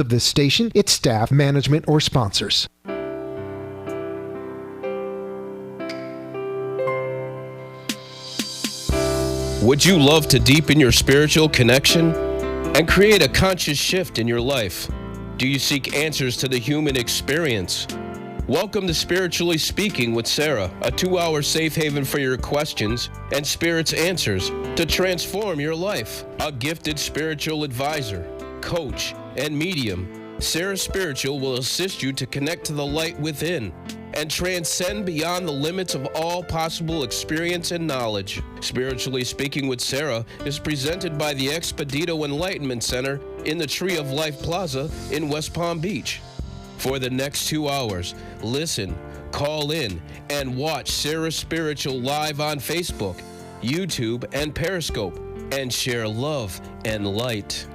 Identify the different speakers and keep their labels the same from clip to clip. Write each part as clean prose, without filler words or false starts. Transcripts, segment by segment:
Speaker 1: of this station, its staff, management, or sponsors.
Speaker 2: Would you love to deepen your spiritual connection and create a conscious shift in your life? Do you seek answers to the human experience? Welcome to Spiritually Speaking with Sarah, a 2-hour safe haven for your questions and Spirit's answers to transform your life. A gifted spiritual advisor, coach, and medium, SarahSpiritual will assist you to connect to the light within and transcend beyond the limits of all possible experience and knowledge. Spiritually Speaking with Sarah is presented by the Expedito Enlightenment Center in the Tree of Life Plaza in West Palm Beach. For the next 2 hours, listen, call in, and watch SarahSpiritual live on Facebook, YouTube, and Periscope, and share love and light.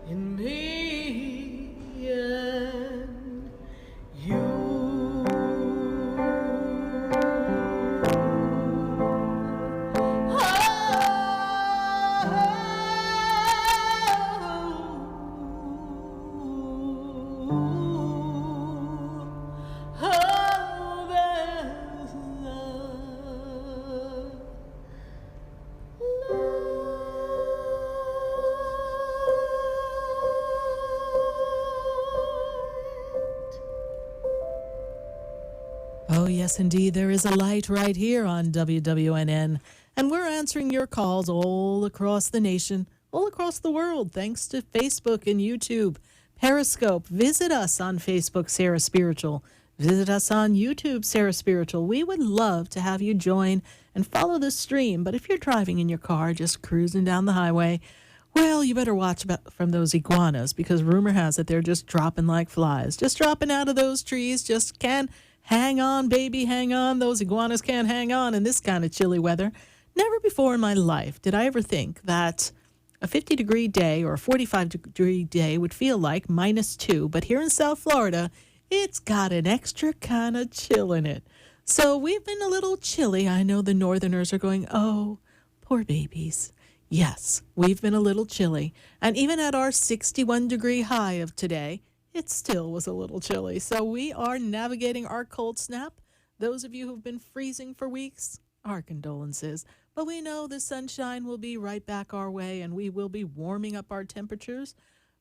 Speaker 3: In me and you. Oh, yes, indeed. There is a light right here on WWNN. And we're answering your calls all across the nation, all across the world, thanks to Facebook and YouTube, Periscope. Visit us on Facebook, Sarah Spiritual. Visit us on YouTube, Sarah Spiritual. We would love to have you join and follow the stream. But if you're driving in your car, just cruising down the highway, well, you better watch from those iguanas, because rumor has it they're just dropping like flies, just dropping out of those trees, just can't hang on, baby, hang on. Those iguanas can't hang on in this kind of chilly weather. Never before in my life did I ever think that a 50-degree day or a 45-degree day would feel like -2, but here in South Florida, it's got an extra kind of chill in it. So we've been a little chilly. I know the northerners are going, oh, poor babies. Yes, we've been a little chilly. And even at our 61-degree high of today, it still was a little chilly. So we are navigating our cold snap. Those of you who've been freezing for weeks, our condolences. But we know the sunshine will be right back our way, and we will be warming up our temperatures.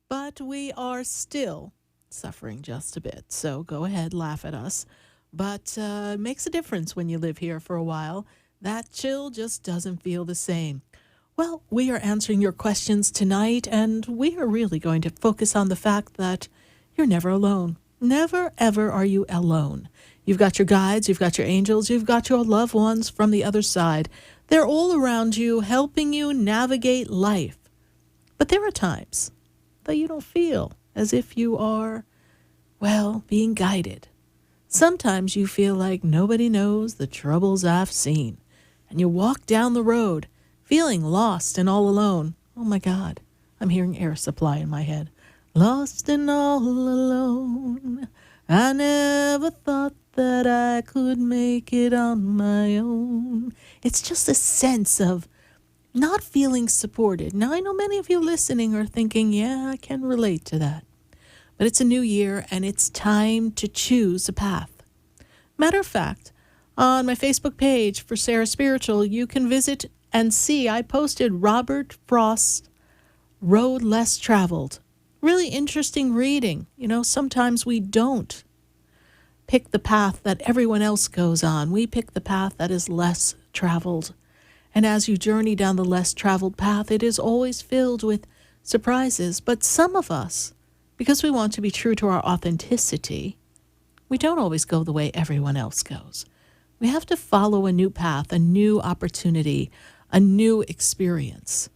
Speaker 3: But we are still suffering just a bit. So go ahead, laugh at us. But it makes a difference when you live here for a while. That chill just doesn't feel the same. Well, we are answering your questions tonight, and we are really going to focus on the fact that you're never alone. Never, ever are you alone. You've got your guides, you've got your angels, you've got your loved ones from the other side. They're all around you, helping you navigate life. But there are times that you don't feel as if you are, well, being guided. Sometimes you feel like nobody knows the troubles I've seen. And you walk down the road feeling lost and all alone. Oh, my God. I'm hearing Air Supply in my head. Lost and all alone. I never thought that I could make it on my own. It's just a sense of not feeling supported. Now, I know many of you listening are thinking, yeah, I can relate to that. But it's a new year, and it's time to choose a path. Matter of fact, on my Facebook page for Sarah Spiritual, you can visit and see I posted Robert Frost's Road Less Traveled. Really interesting reading. You know, sometimes we don't pick the path that everyone else goes on. We pick the path that is less traveled. And as you journey down the less traveled path, it is always filled with surprises. But some of us, because we want to be true to our authenticity, we don't always go the way everyone else goes. We have to follow a new path, a new opportunity, a new experience.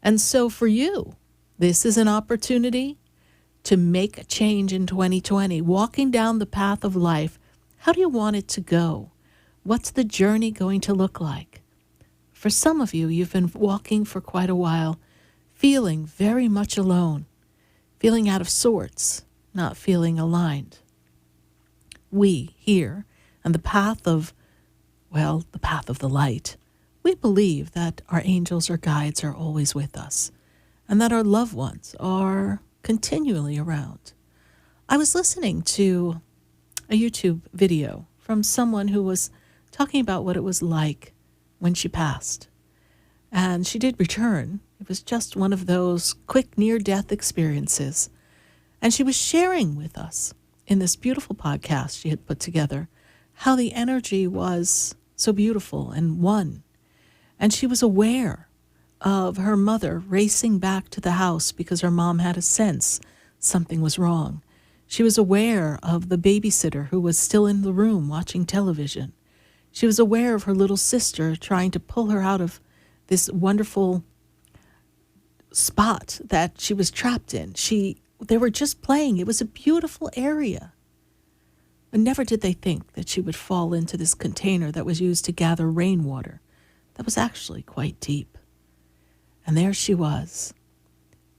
Speaker 3: And so for you, this is an opportunity to make a change in 2020, walking down the path of life. How do you want it to go? What's the journey going to look like? For some of you, you've been walking for quite a while, feeling very much alone, feeling out of sorts, not feeling aligned. We here, on the path of, well, the path of the light, we believe that our angels or guides are always with us, and that our loved ones are continually around. I was listening to a YouTube video from someone who was talking about what it was like when she passed. And she did return. It was just one of those quick near-death experiences. And she was sharing with us in this beautiful podcast she had put together how the energy was so beautiful and one. And she was aware of her mother racing back to the house because her mom had a sense something was wrong. She was aware of the babysitter who was still in the room watching television. She was aware of her little sister trying to pull her out of this wonderful spot that she was trapped in. They were just playing. It was a beautiful area. And never did they think that she would fall into this container that was used to gather rainwater that was actually quite deep. And there she was.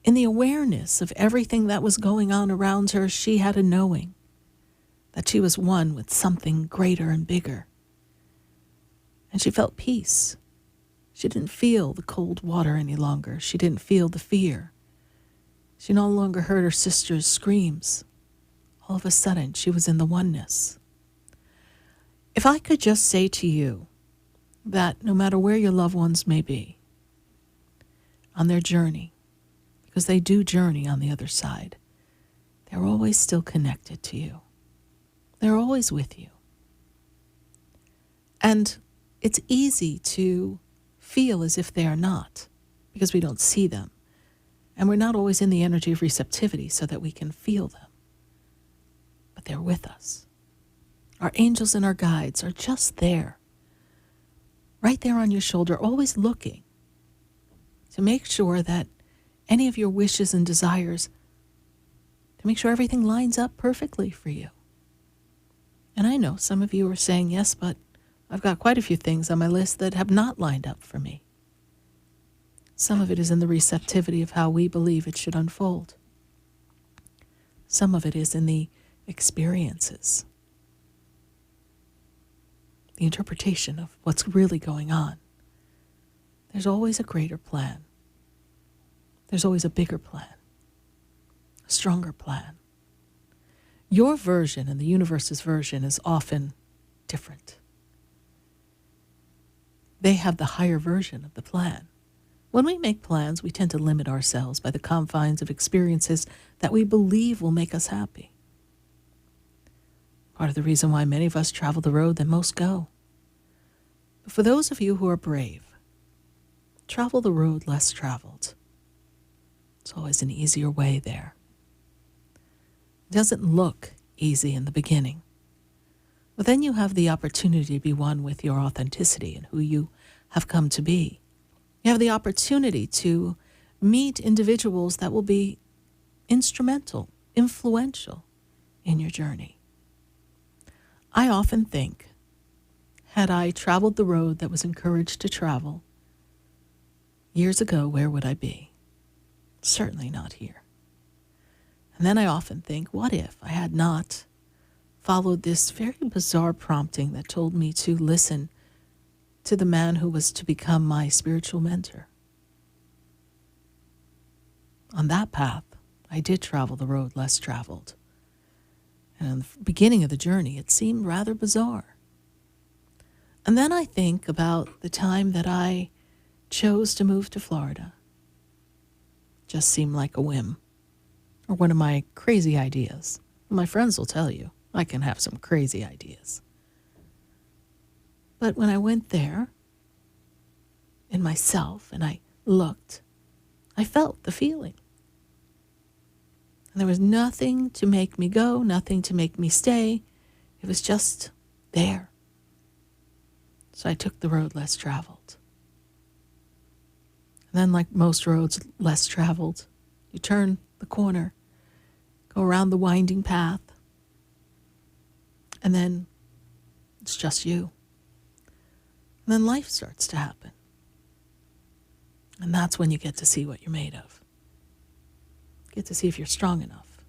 Speaker 3: In the awareness of everything that was going on around her, she had a knowing that she was one with something greater and bigger. And she felt peace. She didn't feel the cold water any longer. She didn't feel the fear. She no longer heard her sister's screams. All of a sudden, she was in the oneness. If I could just say to you that no matter where your loved ones may be on their journey, because they do journey on the other side, they're always still connected to you. They're always with you. And it's easy to feel as if they are not, because we don't see them. And we're not always in the energy of receptivity so that we can feel them. But they're with us. Our angels and our guides are just there, right there on your shoulder, always looking to make sure that any of your wishes and desires, to make sure everything lines up perfectly for you. And I know some of you are saying, yes, but I've got quite a few things on my list that have not lined up for me. Some of it is in the receptivity of how we believe it should unfold. Some of it is in the experiences, the interpretation of what's really going on. There's always a greater plan. There's always a bigger plan, a stronger plan. Your version and the universe's version is often different. They have the higher version of the plan. When we make plans, we tend to limit ourselves by the confines of experiences that we believe will make us happy. Part of the reason why many of us travel the road that most go. But for those of you who are brave, travel the road less traveled. It's always an easier way there. It doesn't look easy in the beginning, but then you have the opportunity to be one with your authenticity and who you have come to be. You have the opportunity to meet individuals that will be instrumental, influential in your journey. I often think, had I traveled the road that was encouraged to travel years ago, where would I be? Certainly not here. And then I often think, what if I had not followed this very bizarre prompting that told me to listen to the man who was to become my spiritual mentor? On that path, I did travel the road less traveled. And in the beginning of the journey, it seemed rather bizarre. And then I think about the time that I chose to move to Florida. Just seemed like a whim, or one of my crazy ideas. My friends will tell you, I can have some crazy ideas. But when I went there, in myself, and I looked, I felt the feeling. And there was nothing to make me go, nothing to make me stay. It was just there. So I took the road less traveled. And then, like most roads less traveled, you turn the corner, go around the winding path, and then it's just you. And then life starts to happen. And that's when you get to see what you're made of. You get to see if you're strong enough,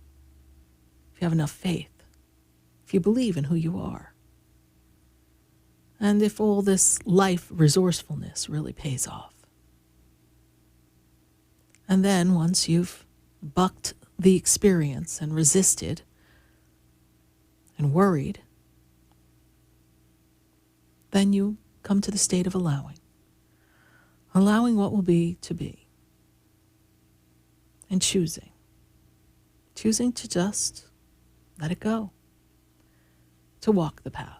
Speaker 3: if you have enough faith, if you believe in who you are, and if all this life resourcefulness really pays off. And then once you've bucked the experience and resisted and worried, then you come to the state of allowing what will be to be, and choosing to just let it go, to walk the path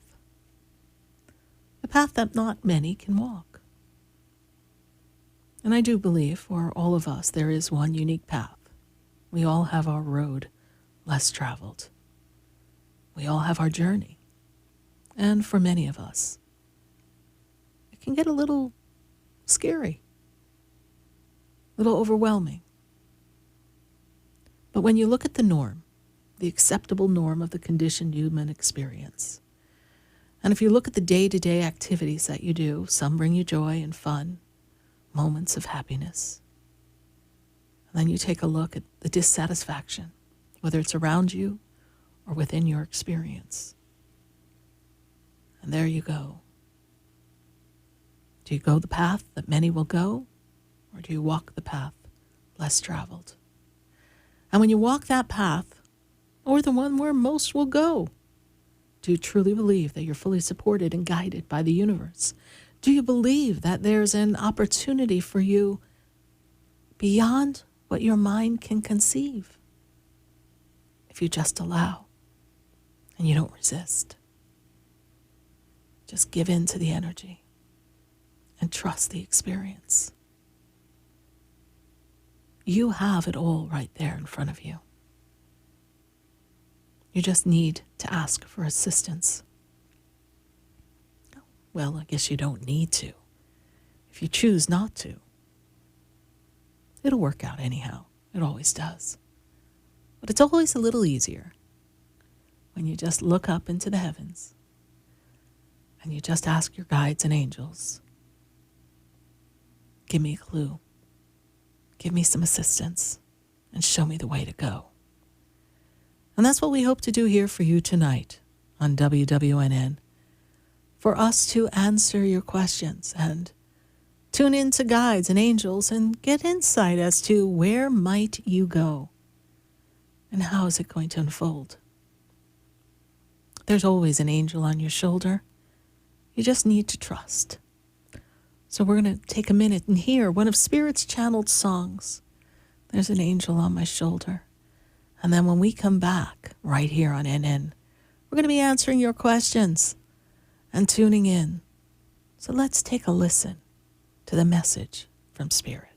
Speaker 3: that not many can walk. And I do believe for all of us there is one unique path. We all have our road less traveled. We all have our journey. And for many of us, it can get a little scary, a little overwhelming. But when you look at the norm, the acceptable norm of the conditioned human experience, and if you look at the day-to-day activities that you do, some bring you joy and fun, moments of happiness. And then you take a look at the dissatisfaction, whether it's around you or within your experience. And there you go. Do you go the path that many will go, or do you walk the path less traveled? And when you walk that path, or the one where most will go, do you truly believe that you're fully supported and guided by the universe? Do you believe that there's an opportunity for you beyond what your mind can conceive if you just allow and you don't resist? Just give in to the energy and trust the experience. You have it all right there in front of you. You just need to ask for assistance. Well, I guess you don't need to. If you choose not to, it'll work out anyhow. It always does. But it's always a little easier when you just look up into the heavens and you just ask your guides and angels, give me a clue, give me some assistance, and show me the way to go. And that's what we hope to do here for you tonight on WWNN, for us to answer your questions and tune in to guides and angels and get insight as to where might you go and how is it going to unfold. There's always an angel on your shoulder. You just need to trust. So we're going to take a minute and hear one of Spirit's channeled songs. There's an angel on my shoulder. And then when we come back right here on NN, we're going to be answering your questions and tuning in. So let's take a listen to the message from Spirit.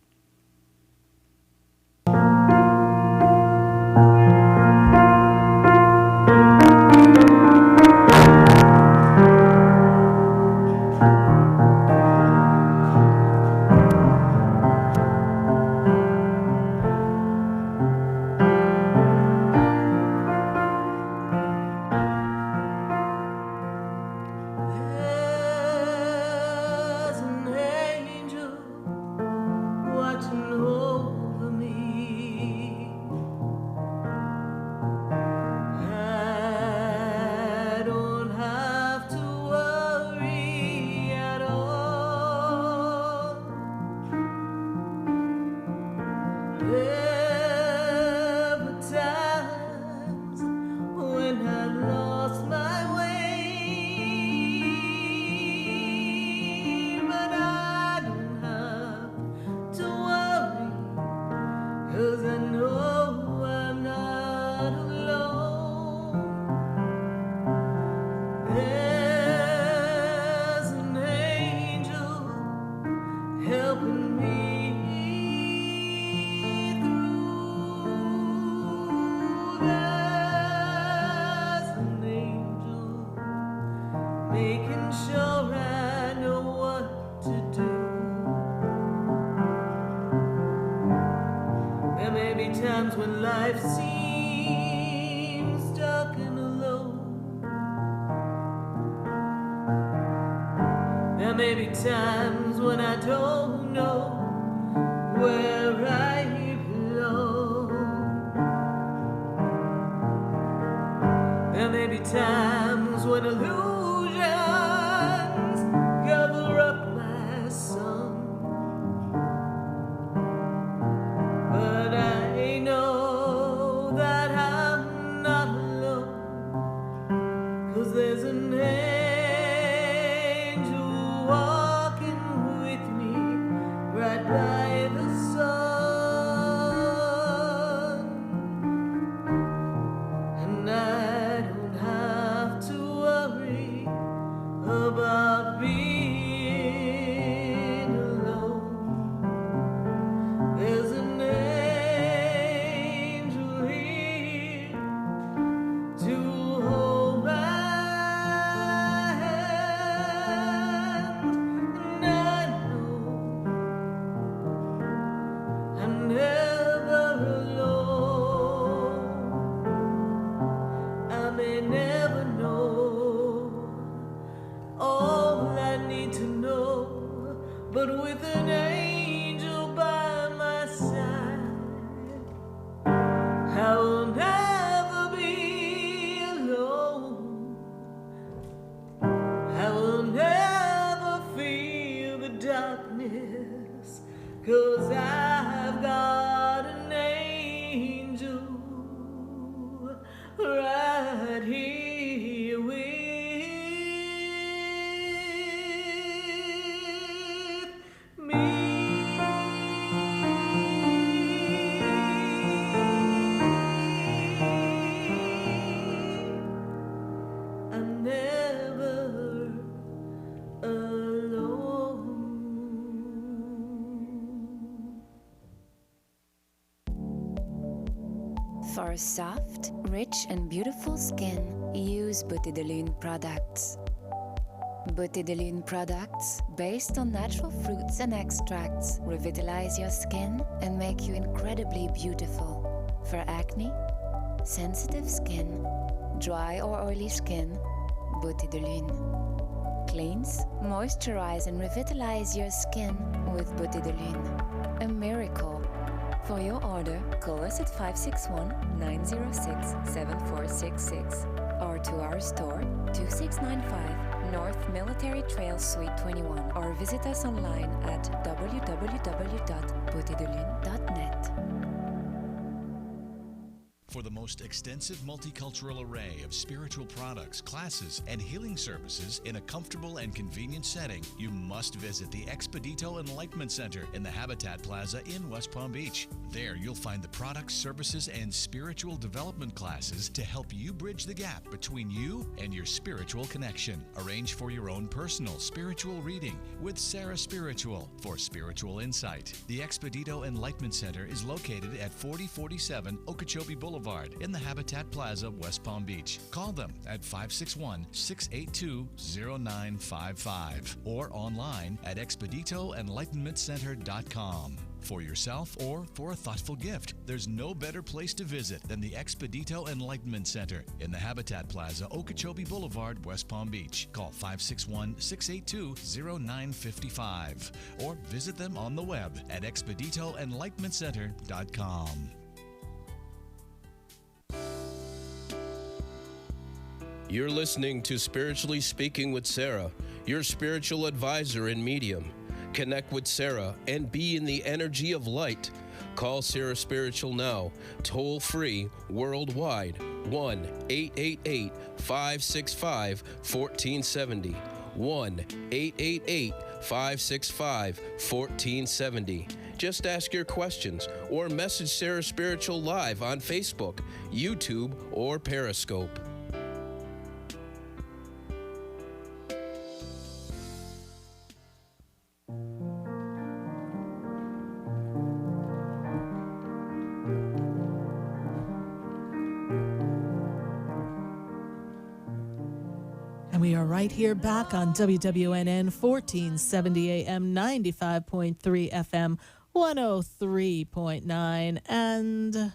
Speaker 4: Times when I don't know where I belong. There may be times when illusions cover up my sun, but I know that I'm not alone, 'cause there's an angel walking with me right by the sun, and I don't have to worry about being alone. There's an angel here to hold my hand, and I know I'm never alone. I may never know all I need to know, but with an angel by my side, I will never be alone. I will never feel the darkness, 'cause I've got an angel right here with me. I'm never
Speaker 5: For soft, rich, and beautiful skin, use Beauté de Lune products. Beauté de Lune products, based on natural fruits and extracts, revitalize your skin and make you incredibly beautiful. For acne, sensitive skin, dry or oily skin, Beauté de Lune. Cleanse, moisturize, and revitalize your skin with Beauté de Lune. A miracle. For your order, call us at 561-906-7466 or to our store, 2695 North Military Trail Suite 21, or visit us online at www.beautédelune.net.
Speaker 6: For the most extensive multicultural array of spiritual products, classes, and healing services in a comfortable and convenient setting, you must visit the Expedito Enlightenment Center in the Habitat Plaza in West Palm Beach. There you'll find the products, services, and spiritual development classes to help you bridge the gap between you and your spiritual connection. Arrange for your own personal spiritual reading with SarahSpiritual for spiritual insight. The Expedito Enlightenment Center is located at 4047 Okeechobee Boulevard in the Habitat Plaza, West Palm Beach. Call them at 561-682-0955 or online at expeditoenlightenmentcenter.com. For yourself or for a thoughtful gift, there's no better place to visit than the Expedito Enlightenment Center in the Habitat Plaza, Okeechobee Boulevard, West Palm Beach. Call 561-682-0955 or visit them on the web at expeditoenlightenmentcenter.com.
Speaker 2: You're listening to Spiritually Speaking with Sarah, your spiritual advisor and medium. Connect with Sarah and be in the energy of light. Call Sarah Spiritual now, toll free, worldwide, 1-888-565-1470. 1-888-565-1470. Just ask your questions or message Sarah Spiritual live on Facebook, YouTube, or Periscope.
Speaker 3: We are right here back on WWNN 1470 AM, 95.3 FM, 103.9, and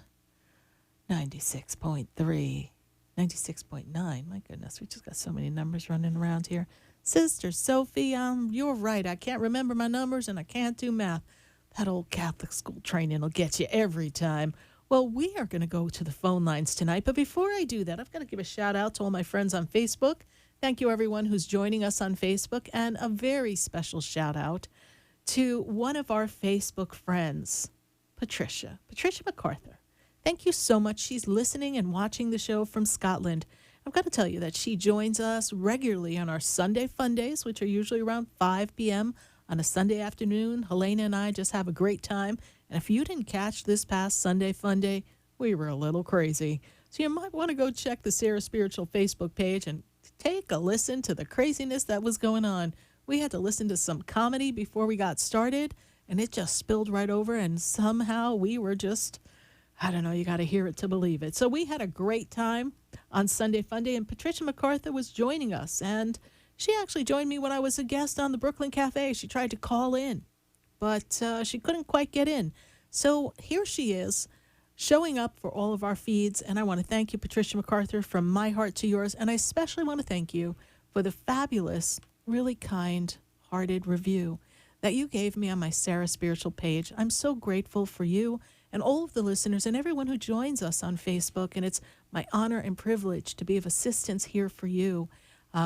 Speaker 3: 96.3. 96.9. My goodness, we just got so many numbers running around here. Sister Sophie, you're right. I can't remember my numbers and I can't do math. That old Catholic school training will get you every time. Well, we are going to go to the phone lines tonight. But before I do that, I've got to give a shout out to all my friends on Facebook. Thank you, everyone who's joining us on Facebook. And a very special shout out to one of our Facebook friends, Patricia MacArthur. Thank you so much. She's listening and watching the show from Scotland. I've got to tell you that she joins us regularly on our Sunday Fun Days, which are usually around 5 p.m. on a Sunday afternoon. Helena and I just have a great time. And if you didn't catch this past Sunday Fun Day, we were a little crazy. So you might want to go check the Sarah Spiritual Facebook page and take a listen to the craziness that was going on. We had to listen to some comedy before we got started, and it just spilled right over, and somehow we were just, I don't know, you got to hear it to believe it. So we had a great time on Sunday Fun Day, and Patricia MacArthur was joining us, and she actually joined me when I was a guest on the Brooklyn Cafe. She tried to call in, but she couldn't quite get in. So here she is, showing up for all of our feeds, and I want to thank you, Patricia MacArthur, from my heart to yours, and I especially want to thank you for the fabulous, really kind-hearted review that you gave me on my Sarah Spiritual page. I'm so grateful for you and all of the listeners and everyone who joins us on Facebook, and it's my honor and privilege to be of assistance here for you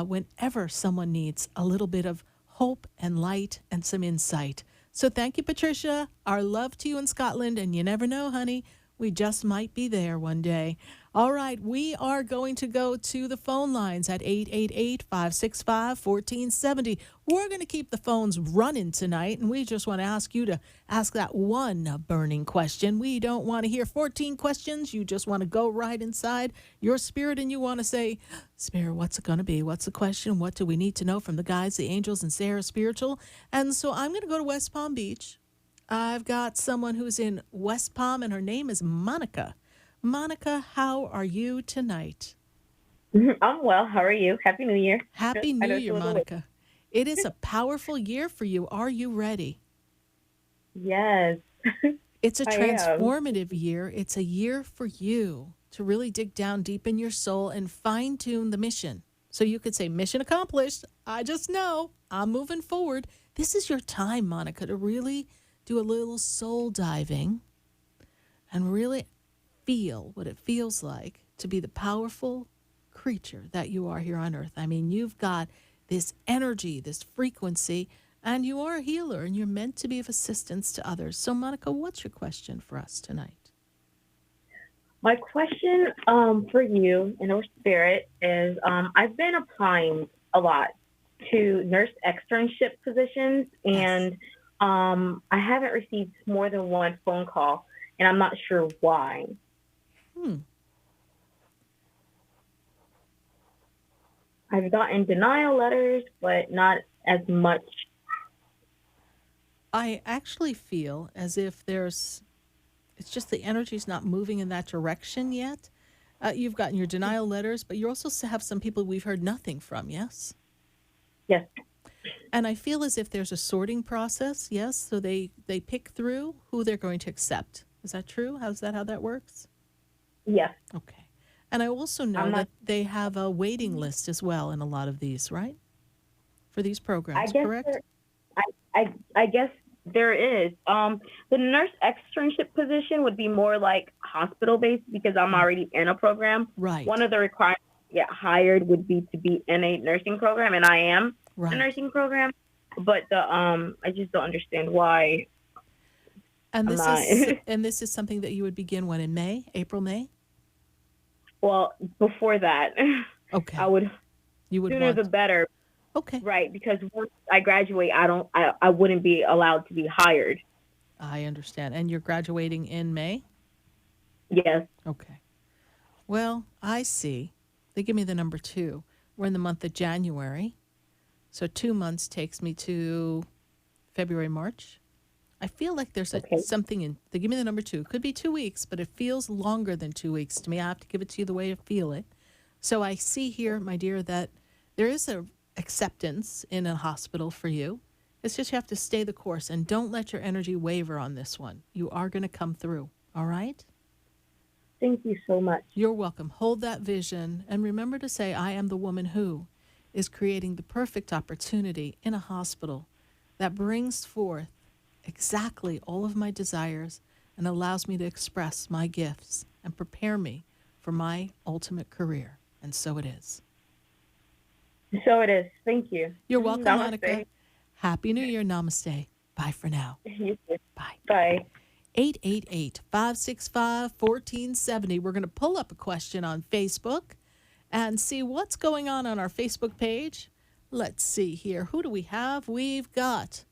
Speaker 3: whenever someone needs a little bit of hope and light and some insight. So thank you, Patricia. Our love to you in Scotland, and you never know, honey, we just might be there one day. All right, we are going to go to the phone lines at 888-565-1470. We're going to keep the phones running tonight, and we just want to ask you to ask that one burning question. We don't want to hear 14 questions. You just want to go right inside your spirit, and you want to say, Spirit, what's it going to be? What's the question? What do we need to know from the guides, the angels, and Sarah Spiritual? And so I'm going to go to West Palm Beach. I've got someone who's in West Palm, and her name is Monica. Monica, how are you tonight?
Speaker 7: I'm well. How are you? Happy New Year.
Speaker 3: Happy
Speaker 7: I
Speaker 3: New
Speaker 7: know it's a
Speaker 3: Year,
Speaker 7: little late.
Speaker 3: Monica. It is a powerful year for you. Are you ready?
Speaker 7: Yes,
Speaker 3: It's a
Speaker 7: I am.
Speaker 3: transformative year. It's a year for you to really dig down deep in your soul and fine tune the mission. So you could say, mission accomplished. I just know I'm moving forward. This is your time, Monica, to really do a little soul diving and really feel what it feels like to be the powerful creature that you are here on earth. I mean, you've got this energy, this frequency, and you are a healer and you're meant to be of assistance to others. So, Monica, what's your question for us tonight?
Speaker 7: My question for you in our spirit is I've been applying a lot to nurse externship positions,
Speaker 3: Yes.
Speaker 7: and I haven't received more than one phone call, and I'm not sure why.
Speaker 3: Hmm.
Speaker 7: I've gotten denial letters, but not as much.
Speaker 3: I actually feel as if it's just the energy's not moving in that direction yet. You've gotten your denial letters, but you also have some people we've heard nothing from, yes?
Speaker 7: Yes,
Speaker 3: And I feel as if there's a sorting process, yes? So they pick through who they're going to accept. Is that true? How's that how that works?
Speaker 7: yes.
Speaker 3: Okay. And I also know
Speaker 7: I'm
Speaker 3: that
Speaker 7: not.
Speaker 3: they have a waiting list as well in a lot of these, right? For these
Speaker 7: I
Speaker 3: programs,
Speaker 7: guess
Speaker 3: correct?
Speaker 7: there, I guess there is. The nurse externship position would be more like hospital based because I'm already in a program. One
Speaker 3: Right.
Speaker 7: of the requirements to get hired would be to be in a nursing program, and I am in a
Speaker 3: Right.
Speaker 7: nursing program. But I just don't understand why
Speaker 3: And
Speaker 7: I'm
Speaker 3: this
Speaker 7: not.
Speaker 3: is and this is something that you would begin when in May, April, May?
Speaker 7: Well, before that, I
Speaker 3: Okay.
Speaker 7: would
Speaker 3: You would
Speaker 7: sooner the
Speaker 3: want.
Speaker 7: better,
Speaker 3: Okay.
Speaker 7: right? Because once I graduate, I wouldn't be allowed to be hired.
Speaker 3: I understand. And you're graduating in May?
Speaker 7: Yes.
Speaker 3: Okay. Well, I see. They give me the number 2. We're in the month of January. So 2 months takes me to February, March. I feel like there's
Speaker 7: Okay.
Speaker 3: something in. They give me the number 2. It could be 2 weeks, but it feels longer than 2 weeks to me. I have to give it to you the way I feel it. So I see here, my dear, that there is a acceptance in a hospital for you. It's just you have to stay the course and don't let your energy waver on this one. You are going to come through. All right?
Speaker 7: Thank you so much.
Speaker 3: You're welcome. Hold that vision and remember to say, I am the woman who is creating the perfect opportunity in a hospital that brings forth exactly all of my desires and allows me to express my gifts and prepare me for my ultimate career. And so it is.
Speaker 7: So it is. Thank you.
Speaker 3: You're welcome, Monica.
Speaker 7: Namaste.
Speaker 3: Happy New Year. Namaste. Bye for now.
Speaker 7: You too.
Speaker 3: Bye.
Speaker 7: Bye.
Speaker 3: 888-565-1470. We're going to pull up a question on Facebook and see what's going on our Facebook page. Let's see here. Who do we have? We've got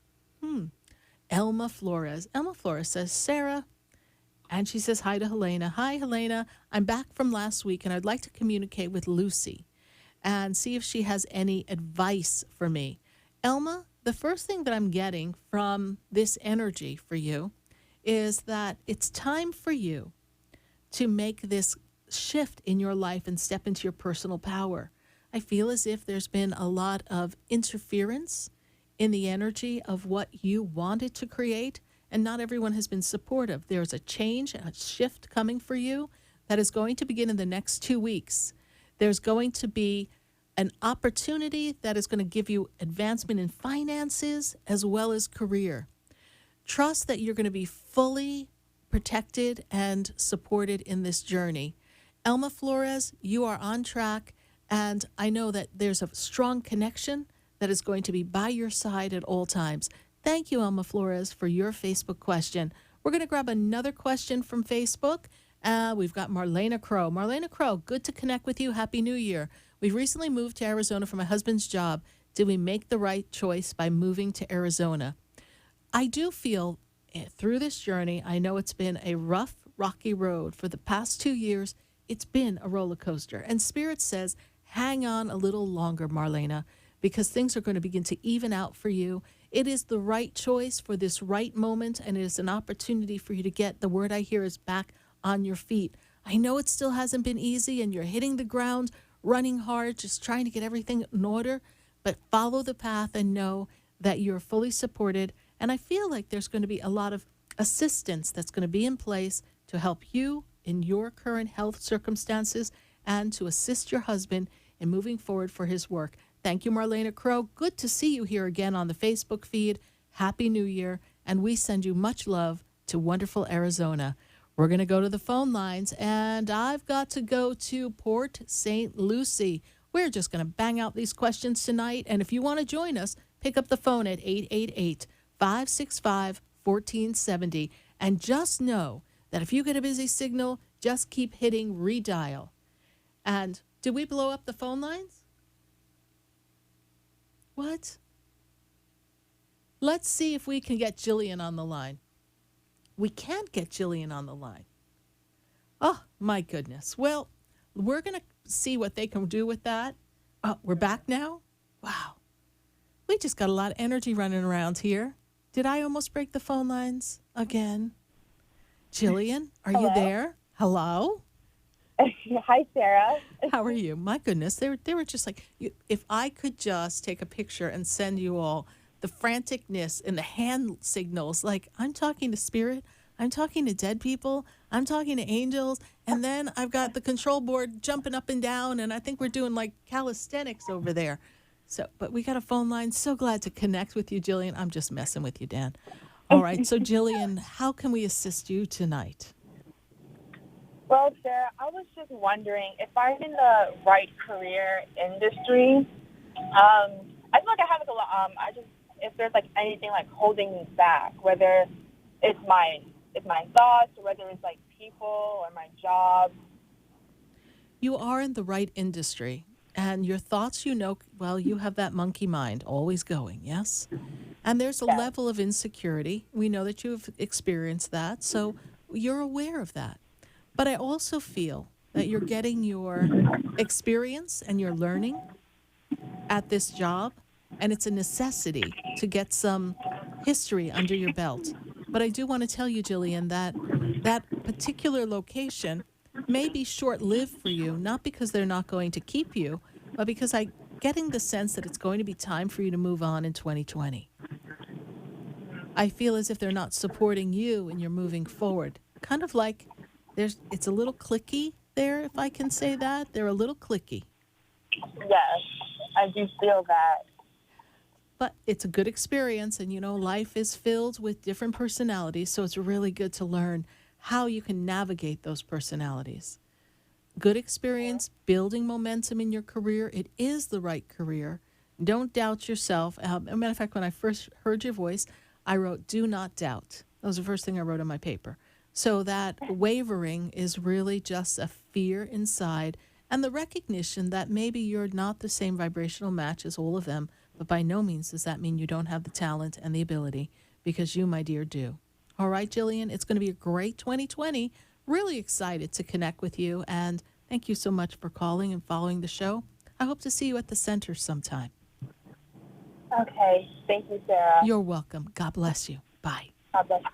Speaker 3: Elma Flores. Elma Flores says, Sarah, and she says hi to Helena. Hi, Helena. I'm back from last week, and I'd like to communicate with Lucy and see if she has any advice for me. Elma, the first thing that I'm getting from this energy for you is that it's time for you to make this shift in your life and step into your personal power. I feel as if there's been a lot of interference in the energy of what you wanted to create, and not everyone has been supportive. There's a change, a shift coming for you that is going to begin in the next 2 weeks. There's going to be an opportunity that is going to give you advancement in finances as well as career. Trust that you're going to be fully protected and supported in this journey. Elma Flores, you are on track, and I know that there's a strong connection that is going to be by your side at all times. Thank you, Elma Flores, for your Facebook question. We're going to grab another question from Facebook. We've got Marlena Crow. Marlena Crow, good to connect with you. Happy New Year. We recently moved to Arizona for my husband's job. Did we make the right choice by moving to Arizona? I do feel through this journey, I know it's been a rough, rocky road. For the past 2 years, it's been a roller coaster. And Spirit says, hang on a little longer, Marlena, because things are going to begin to even out for you. It is the right choice for this right moment, and it is an opportunity for you to get, the word I hear is back on your feet. I know it still hasn't been easy and you're hitting the ground, running hard, just trying to get everything in order, but follow the path and know that you're fully supported. And I feel like there's going to be a lot of assistance that's going to be in place to help you in your current health circumstances and to assist your husband in moving forward for his work. Thank you, Marlena Crow. Good to see you here again on the Facebook feed. Happy New Year. And we send you much love to wonderful Arizona. We're going to go to the phone lines, and I've got to go to Port St. Lucie. We're just going to bang out these questions tonight. And if you want to join us, pick up the phone at 888-565-1470. And just know that if you get a busy signal, just keep hitting redial. And did we blow up the phone lines? What? Let's see if we can get Jillian on the line. We can't get Jillian on the line. Oh, my goodness. Well, we're going to see what they can do with that. Oh, we're back now? Wow. We just got a lot of energy running around here. Did I almost break the phone lines again? Jillian, are you there? Hello?
Speaker 8: Hi, Sarah.
Speaker 3: How are you? My goodness, they were just like, if I could just take a picture and send you all the franticness and the hand signals, like I'm talking to spirit, I'm talking to dead people, I'm talking to angels, and then I've got the control board jumping up and down, and I think we're doing like calisthenics over there. So, but we got a phone line. So glad to connect with you, Jillian. I'm just messing with you, Dan. All right, so Jillian, how can we assist you tonight?
Speaker 8: Well, Sarah, I was just wondering if I'm in the right career industry. I feel like I have like a lot. If there's like anything like holding me back, whether it's my thoughts or whether it's like people or my job.
Speaker 3: You are in the right industry, and your thoughts, well, you have that monkey mind always going, yes? And there's a level of insecurity. We know that you've experienced that, so you're aware of that. But I also feel that you're getting your experience and your learning at this job, and it's a necessity to get some history under your belt. But I do want to tell you, Jillian, that that particular location may be short-lived for you, not because they're not going to keep you, but because I'm getting the sense that it's going to be time for you to move on in 2020. I feel as if they're not supporting you and you're moving forward. Kind of like it's a little cliquey there, if I can say that. They're a little cliquey.
Speaker 8: Yes, I do feel that.
Speaker 3: But it's a good experience, and life is filled with different personalities, so it's really good to learn how you can navigate those personalities. Good experience, building momentum in your career. It is the right career. Don't doubt yourself. As a matter of fact, when I first heard your voice, I wrote, "Do not doubt." That was the first thing I wrote on my paper. So that wavering is really just a fear inside and the recognition that maybe you're not the same vibrational match as all of them, but by no means does that mean you don't have the talent and the ability, because you, my dear, do. All right, Jillian, it's going to be a great 2020. Really excited to connect with you, and thank you so much for calling and following the show. I hope to see you at the center sometime.
Speaker 8: Okay, thank you, Sarah.
Speaker 3: You're welcome. God bless you. Bye.
Speaker 8: God bless you.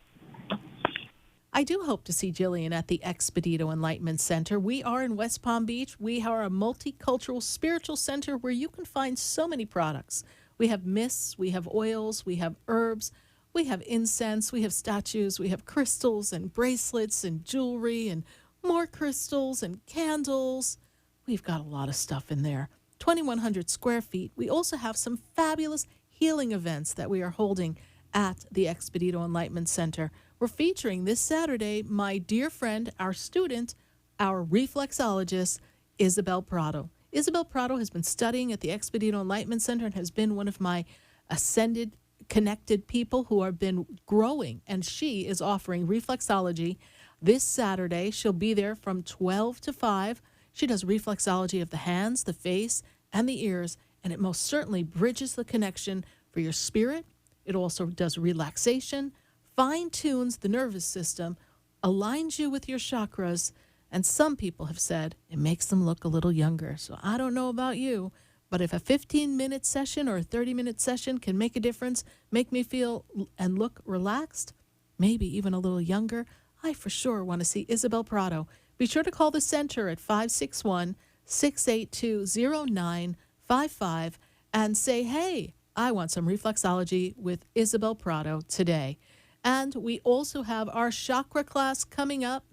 Speaker 3: I do hope to see Jillian at the Expedito Enlightenment Center. We are in West Palm Beach. We are a multicultural spiritual center where you can find so many products. We have mists, we have oils, we have herbs, we have incense, we have statues, we have crystals and bracelets and jewelry and more crystals and candles. We've got a lot of stuff in there. 2,100 square feet. We also have some fabulous healing events that we are holding at the Expedito Enlightenment Center. We're featuring this Saturday my dear friend, our student, our reflexologist, Isabel Prado. Isabel Prado has been studying at the Expedito Enlightenment Center and has been one of my ascended, connected people who have been growing, and she is offering reflexology this Saturday. She'll be there from 12 to 5. She does reflexology of the hands, the face, and the ears, and it most certainly bridges the connection for your spirit. It also does relaxation, fine-tunes the nervous system, aligns you with your chakras, and some people have said it makes them look a little younger. So I don't know about you, but if a 15-minute session or a 30-minute session can make a difference, make me feel and look relaxed, maybe even a little younger, I for sure want to see Isabel Prado. Be sure to call the center at 561-682-0955 and say, hey, I want some reflexology with Isabel Prado today. And we also have our chakra class coming up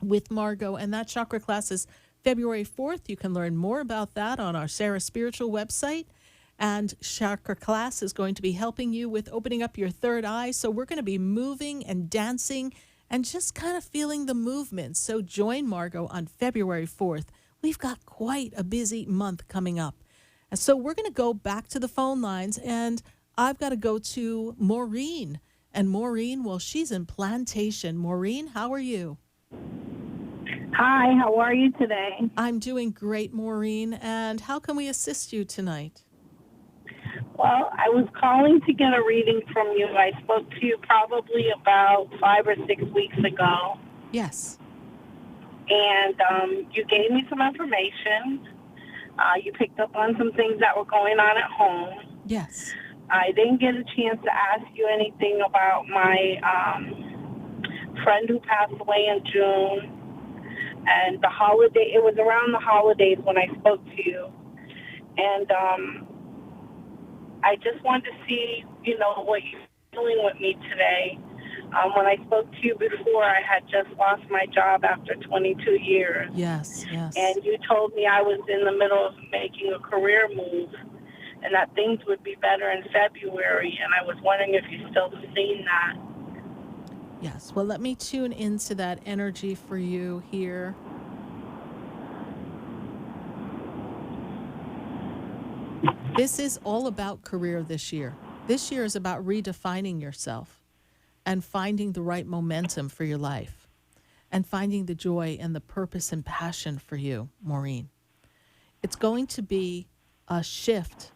Speaker 3: with Margot, and that chakra class is February 4th. You can learn more about that on our Sarah Spiritual website. And chakra class is going to be helping you with opening up your third eye. So we're going to be moving and dancing and just kind of feeling the movement. So join Margot on February 4th. We've got quite a busy month coming up. And so we're going to go back to the phone lines, and I've got to go to Maureen. And Maureen, well, she's in Plantation. Maureen, how are you?
Speaker 9: Hi, how are you today?
Speaker 3: I'm doing great, Maureen. And how can we assist you tonight?
Speaker 9: Well, I was calling to get a reading from you. I spoke to you probably about 5 or 6 weeks ago.
Speaker 3: Yes.
Speaker 9: And you gave me some information. You picked up on some things that were going on at home.
Speaker 3: Yes.
Speaker 9: I didn't get a chance to ask you anything about my friend who passed away in June. And the holiday, it was around the holidays when I spoke to you. And I just wanted to see, what you're doing with me today. When I spoke to you before, I had just lost my job after 22 years.
Speaker 3: Yes.
Speaker 9: And you told me I was in the middle of making a career move and that things would be better in February. And I was wondering if you're still seeing that.
Speaker 3: Yes. Well, let me tune into that energy for you here. This is all about career this year. This year is about redefining yourself and finding the right momentum for your life and finding the joy and the purpose and passion for you, Maureen. It's going to be a shift.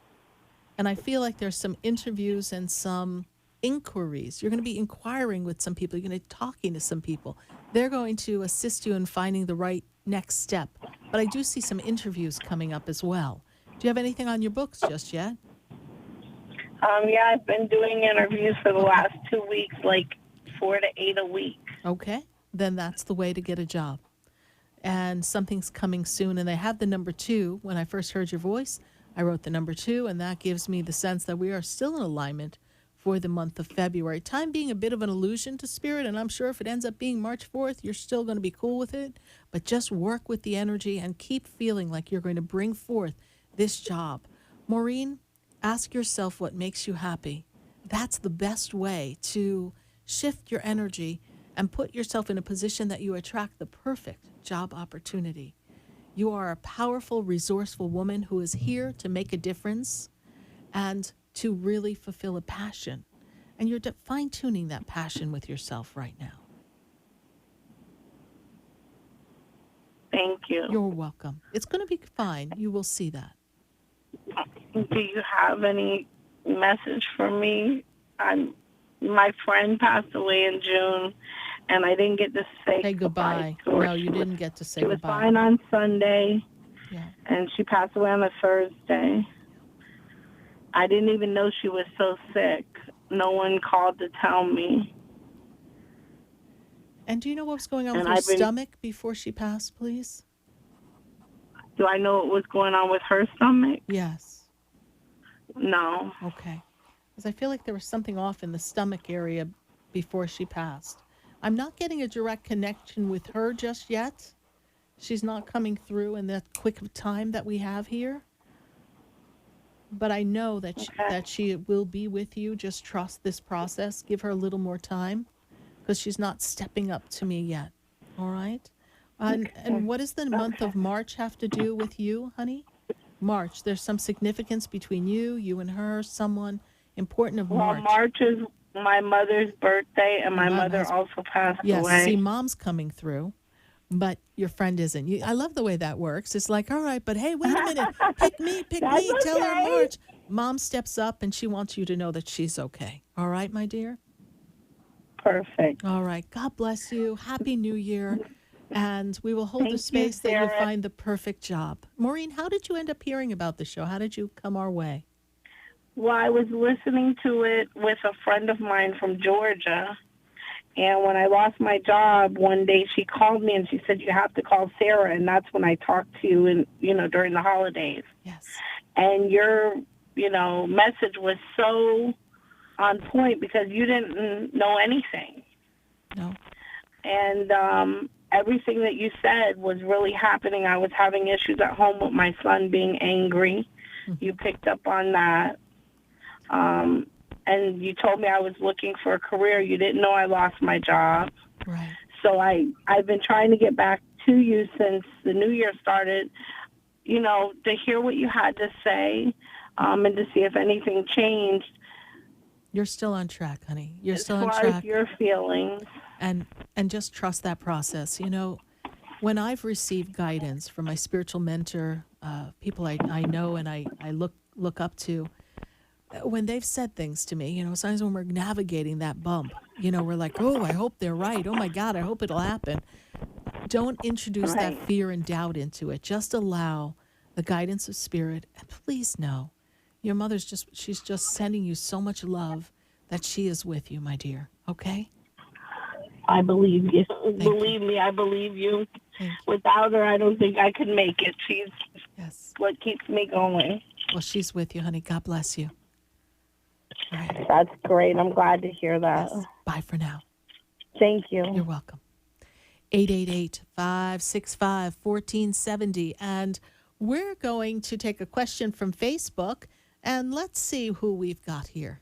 Speaker 3: And I feel like there's some interviews and some inquiries. You're going to be inquiring with some people. You're going to be talking to some people. They're going to assist you in finding the right next step. But I do see some interviews coming up as well. Do you have anything on your books just yet?
Speaker 9: Yeah, I've been doing interviews for the last 2 weeks, like 4 to 8 a week.
Speaker 3: Okay. Then that's the way to get a job. And something's coming soon. And they have the number 2. When I first heard your voice, I wrote the number 2, and that gives me the sense that we are still in alignment for the month of February. Time being a bit of an illusion to spirit, and I'm sure if it ends up being March 4th, you're still going to be cool with it. But just work with the energy and keep feeling like you're going to bring forth this job. Maureen, ask yourself what makes you happy. That's the best way to shift your energy and put yourself in a position that you attract the perfect job opportunity. You are a powerful, resourceful woman who is here to make a difference and to really fulfill a passion. And you're fine-tuning that passion with yourself right now.
Speaker 9: Thank you.
Speaker 3: You're welcome. It's going to be fine. You will see that.
Speaker 9: Do you have any message for me? My friend passed away in June, and I didn't get to say
Speaker 3: goodbye. No, you didn't get to say
Speaker 9: goodbye.
Speaker 3: She was
Speaker 9: fine on Sunday,
Speaker 3: yeah,
Speaker 9: and she passed away on a Thursday. I didn't even know she was so sick. No one called to tell me.
Speaker 3: And do you know what was going on with her stomach before she passed, please?
Speaker 9: Do I know what was going on with her stomach?
Speaker 3: Yes.
Speaker 9: No.
Speaker 3: Okay. Because I feel like there was something off in the stomach area before she passed. I'm not getting a direct connection with her just yet. She's not coming through in that quick of time that we have here. But I know that that she will be with you. Just trust this process. Give her a little more time because she's not stepping up to me yet. All right? And what does the month of March have to do with you, honey? March. There's some significance between you and her, someone important of March.
Speaker 9: Well, March is my mother's birthday, and my mother also passed away.
Speaker 3: Yes, see, Mom's coming through, but your friend isn't. I love the way that works. It's like, all right, but hey, wait a minute. Pick me, tell her March. Mom steps up, and she wants you to know that she's okay. All right, my dear?
Speaker 9: Perfect.
Speaker 3: All right. God bless you. Happy New Year. And we will hold the space that you find the perfect job. Maureen, how did you end up hearing about the show? How did you come our way?
Speaker 9: Well, I was listening to it with a friend of mine from Georgia, And when I lost my job, one day she called me and she said, you have to call Sarah. And that's when I talked to you, and, during the holidays.
Speaker 3: Yes.
Speaker 9: And your, message was so on point because you didn't know anything.
Speaker 3: No.
Speaker 9: And everything that you said was really happening. I was having issues at home with my son being angry. Mm-hmm. You picked up on that. And you told me I was looking for a career. You didn't know I lost my job.
Speaker 3: Right.
Speaker 9: So I've been trying to get back to you since the new year started, to hear what you had to say, and to see if anything changed.
Speaker 3: You're still on track, honey. You're still on
Speaker 9: track. As far as your feelings.
Speaker 3: And just trust that process. When I've received guidance from my spiritual mentor, people I know and I look up to, when they've said things to me, sometimes when we're navigating that bump, we're like, oh, I hope they're right. Oh, my God, I hope it'll happen. Don't introduce that fear and doubt into it. Just allow the guidance of spirit. And please know, your mother's she's just sending you so much love that she is with you, my dear. Okay?
Speaker 9: I believe you. Believe me, I believe you. Without her, I don't think I could make it. She's what keeps me going.
Speaker 3: Well, she's with you, honey. God bless you. Right.
Speaker 9: That's great. I'm glad to hear that.
Speaker 3: Yes. Bye for now.
Speaker 9: Thank you.
Speaker 3: You're welcome. 888-565-1470. And we're going to take a question from Facebook, and let's see who we've got here.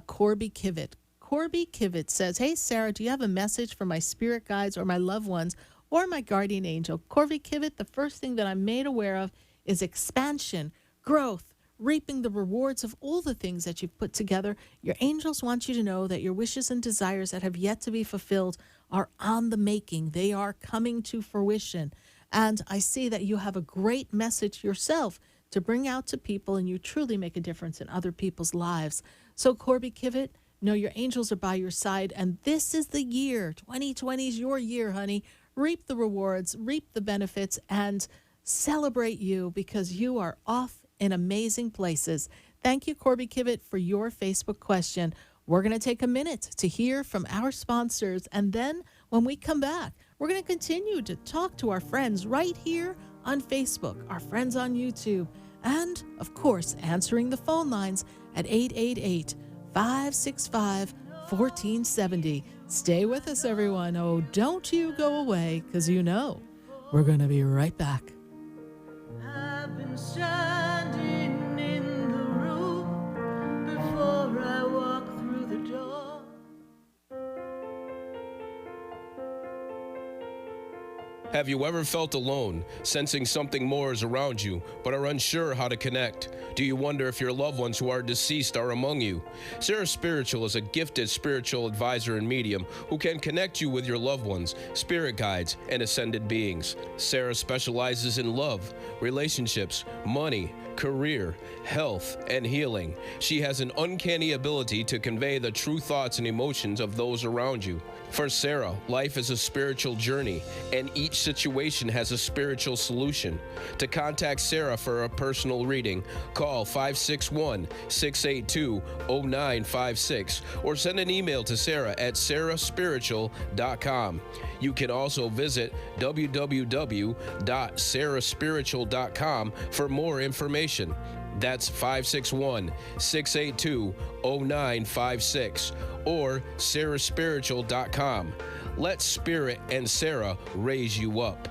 Speaker 3: Corby Kivett. Corby Kivett says, hey, Sarah, do you have a message for my spirit guides or my loved ones or my guardian angel? Corby Kivett, the first thing that I'm made aware of is expansion, growth, reaping the rewards of all the things that you've put together. Your angels want you to know that your wishes and desires that have yet to be fulfilled are on the making. They are coming to fruition. And I see that you have a great message yourself to bring out to people, and you truly make a difference in other people's lives. So, Corby Kivett, know your angels are by your side, and this is the year. 2020 is your year, honey. Reap the rewards, reap the benefits, and celebrate you because you are off in amazing places. Thank you, Corby Kivett, for your Facebook question. We're going to take a minute to hear from our sponsors, and then when we come back, we're going to continue to talk to our friends right here on Facebook, our friends on YouTube, and, of course, answering the phone lines at 888-565-1470. Stay with us, everyone. Oh, don't you go away, because we're going to be right back.
Speaker 4: I've been standing in the room before I walk through the door.
Speaker 2: Have you ever felt alone, sensing something more is around you, but are unsure how to connect? Do you wonder if your loved ones who are deceased are among you? SarahSpiritual is a gifted spiritual advisor and medium who can connect you with your loved ones, spirit guides, and ascended beings. Sarah specializes in love, relationships, money, career, health, and healing. She has an uncanny ability to convey the true thoughts and emotions of those around you. For Sarah, life is a spiritual journey, and each situation has a spiritual solution. To contact Sarah for a personal reading, call 561-682-0956 or send an email to Sarah at SarahSpiritual.com. You can also visit www.SarahSpiritual.com for more information. That's 561-682-0956 or SarahSpiritual.com. Let Spirit and Sarah raise you up.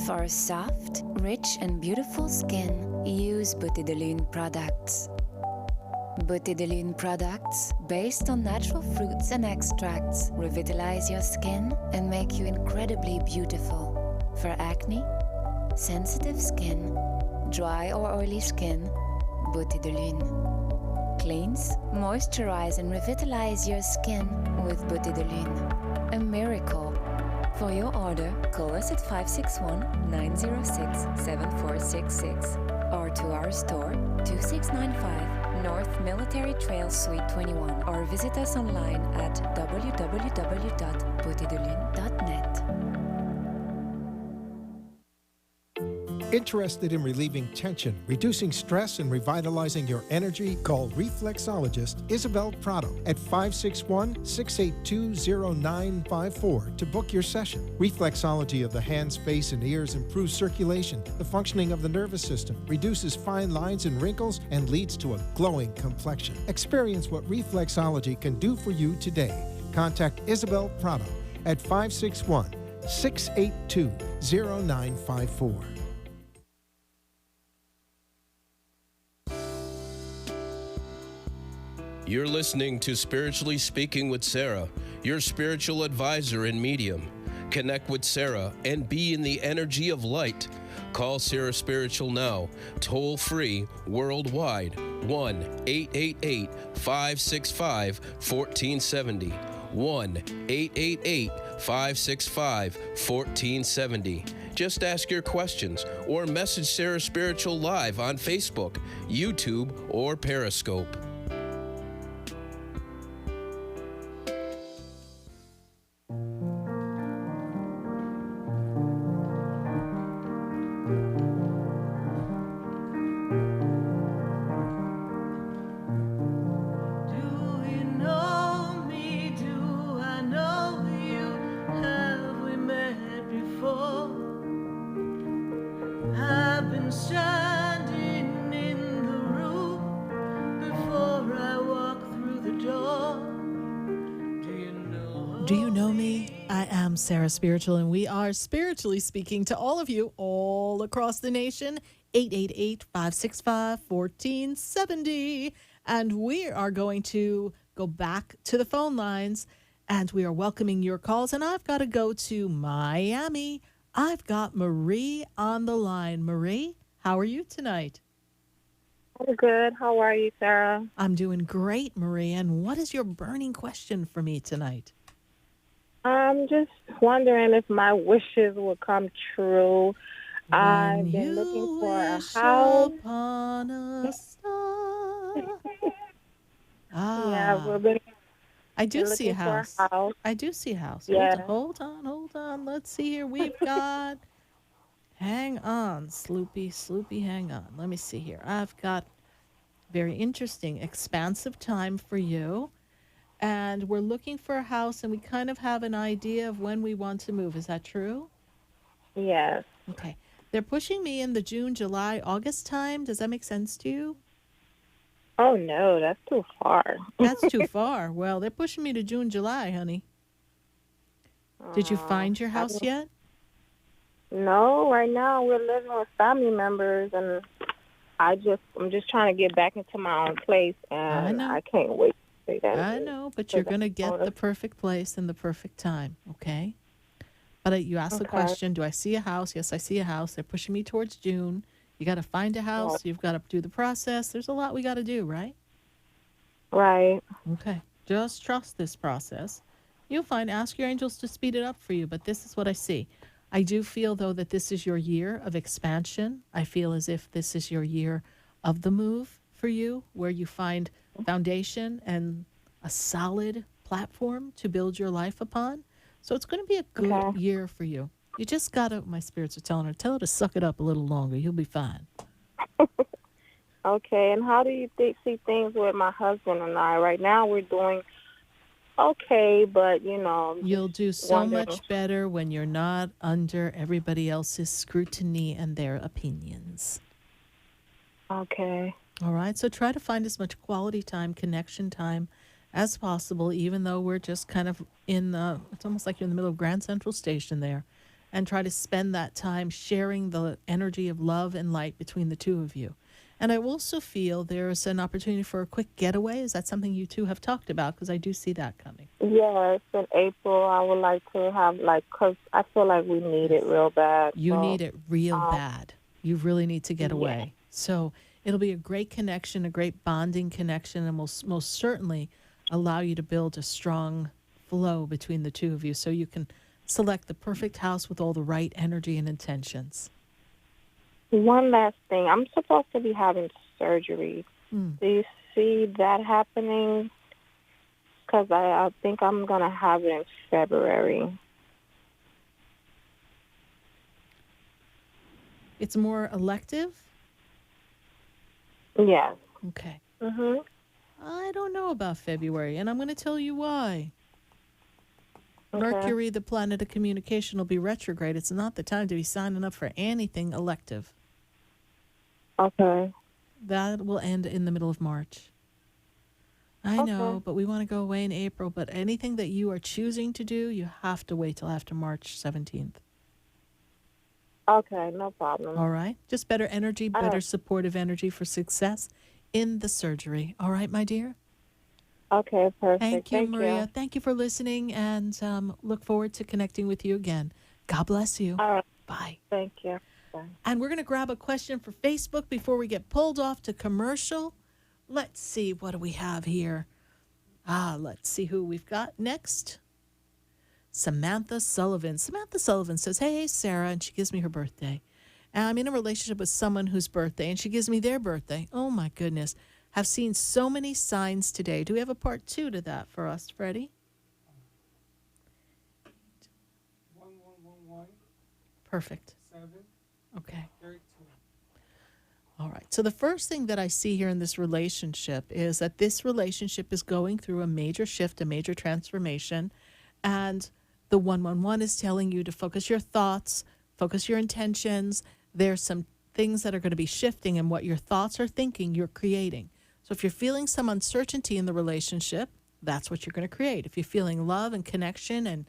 Speaker 5: For a soft, rich, and beautiful skin, use Beauté de Lune products. Beauté de Lune products, based on natural fruits and extracts, revitalize your skin and make you incredibly beautiful. For acne, sensitive skin, dry or oily skin, Beauté de Lune. Cleanse, moisturize, and revitalize your skin with Beauté de Lune. A miracle. For your order, call us at 561-906-7466 or to our store, 2695 North Military Trail Suite 21, or visit us online at www.beautédelune.net.
Speaker 1: Interested in relieving tension, reducing stress, and revitalizing your energy? Call reflexologist Isabel Prado at 561-682-0954 to book your session. Reflexology of the hands, face, and ears improves circulation, the functioning of the nervous system, reduces fine lines and wrinkles, and leads to a glowing complexion. Experience what reflexology can do for you today. Contact Isabel Prado at 561-682-0954.
Speaker 2: You're listening to Spiritually Speaking with Sarah, your spiritual advisor and medium. Connect with Sarah and be in the energy of light. Call Sarah Spiritual now, toll free, worldwide, 1-888-565-1470. 1-888-565-1470. Just ask your questions or message Sarah Spiritual live on Facebook, YouTube, or Periscope.
Speaker 3: Do you know me? I am Sarah Spiritual, and we are spiritually speaking to all of you all across the nation. 888-565-1470. And we are going to go back to the phone lines, and we are welcoming your calls. And I've got to go to Miami. I've got Marie on the line. Marie, how are you tonight?
Speaker 8: I'm good. How are you, Sarah?
Speaker 3: I'm doing great, Marie. And what is your burning question for me tonight?
Speaker 8: I'm just wondering if my wishes will come true. I've been looking for a house.
Speaker 3: Upon a star.
Speaker 8: Yeah, we've been.
Speaker 3: I do see a house.
Speaker 8: I
Speaker 3: do see a house.
Speaker 8: Yeah.
Speaker 3: Hold on. Let's see here. We've got. Hang on, Sloopy, hang on. Let me see here. I've got very interesting, expansive time for you. And we're looking for a house, and we kind of have an idea of when we want to move. Is that true?
Speaker 8: Yes.
Speaker 3: Okay. They're pushing me in the June, July, August time. Does that make sense to you?
Speaker 8: Oh, no, that's too far.
Speaker 3: That's too far. Well, they're pushing me to June, July, honey. Did you find your house yet?
Speaker 8: No, right now we're living with family members, and I'm just trying to get back into my own place, and I can't wait.
Speaker 3: I know, but you're going to get the perfect place and the perfect time, okay? But you asked the question, do I see a house? Yes, I see a house. They're pushing me towards June. You got to find a house. You've got to do the process. There's a lot we got to do, right?
Speaker 8: Right.
Speaker 3: Okay. Just trust this process. You'll find, ask your angels to speed it up for you, but this is what I see. I do feel, though, that this is your year of expansion. I feel as if this is your year of the move for you, where you find foundation and a solid platform to build your life upon. So it's going to be a good year for you. You just got to, my spirits are telling her, tell her to suck it up a little longer. You'll be fine.
Speaker 8: Okay, and how do you see things with my husband and I? Right now we're doing okay, but,
Speaker 3: You'll do so much better when you're not under everybody else's scrutiny and their opinions.
Speaker 8: Okay.
Speaker 3: All right, so try to find as much quality time, connection time as possible, even though we're just kind of it's almost like you're in the middle of Grand Central Station there, and try to spend that time sharing the energy of love and light between the two of you. And I also feel there's an opportunity for a quick getaway. Is that something you two have talked about? Because I do see that coming.
Speaker 8: Yes, in April I would like to have, because I feel like we need it real bad.
Speaker 3: You need it real bad. You really need to get away. So it'll be a great connection, a great bonding connection, and will most certainly allow you to build a strong flow between the two of you so you can select the perfect house with all the right energy and intentions.
Speaker 8: One last thing. I'm supposed to be having surgery. Do you see that happening? Because I think I'm going to have it in February.
Speaker 3: It's more elective?
Speaker 7: Yes.
Speaker 3: Okay.
Speaker 7: Mhm.
Speaker 3: I don't know about February, and I'm going to tell you why.
Speaker 7: Okay.
Speaker 3: Mercury, the planet of communication, will be retrograde. It's not the time to be signing up for anything elective.
Speaker 7: Okay.
Speaker 3: That will end in the middle of March. I know, but we want to go away in April. But anything that you are choosing to do, you have to wait till after March 17th.
Speaker 7: Okay, no problem.
Speaker 3: All right? Just better energy, better supportive energy for success in the surgery. All right, my dear?
Speaker 7: Okay, perfect.
Speaker 3: Thank you, Maria. Thank you for listening, and look forward to connecting with you again. God bless you.
Speaker 7: All right.
Speaker 3: Bye.
Speaker 7: Thank you. Bye.
Speaker 3: And we're going to grab a question for Facebook before we get pulled off to commercial. Let's see, what do we have here? Let's see who we've got next. Samantha Sullivan. Samantha Sullivan says, hey, Sarah, and she gives me her birthday. And I'm in a relationship with someone whose birthday, and she gives me their birthday. Oh, my goodness. Have seen so many signs today. Do we have a part 2 to that for us, Freddie?
Speaker 1: 1111.
Speaker 3: Perfect.
Speaker 1: 7.
Speaker 3: Okay.
Speaker 1: 13.
Speaker 3: All right. So the first thing that I see here in this relationship is that this relationship is going through a major shift, a major transformation. And the 111 is telling you to focus your thoughts, focus your intentions. There's some things that are going to be shifting, and what your thoughts are thinking, you're creating. So if you're feeling some uncertainty in the relationship, that's what you're going to create. If you're feeling love and connection and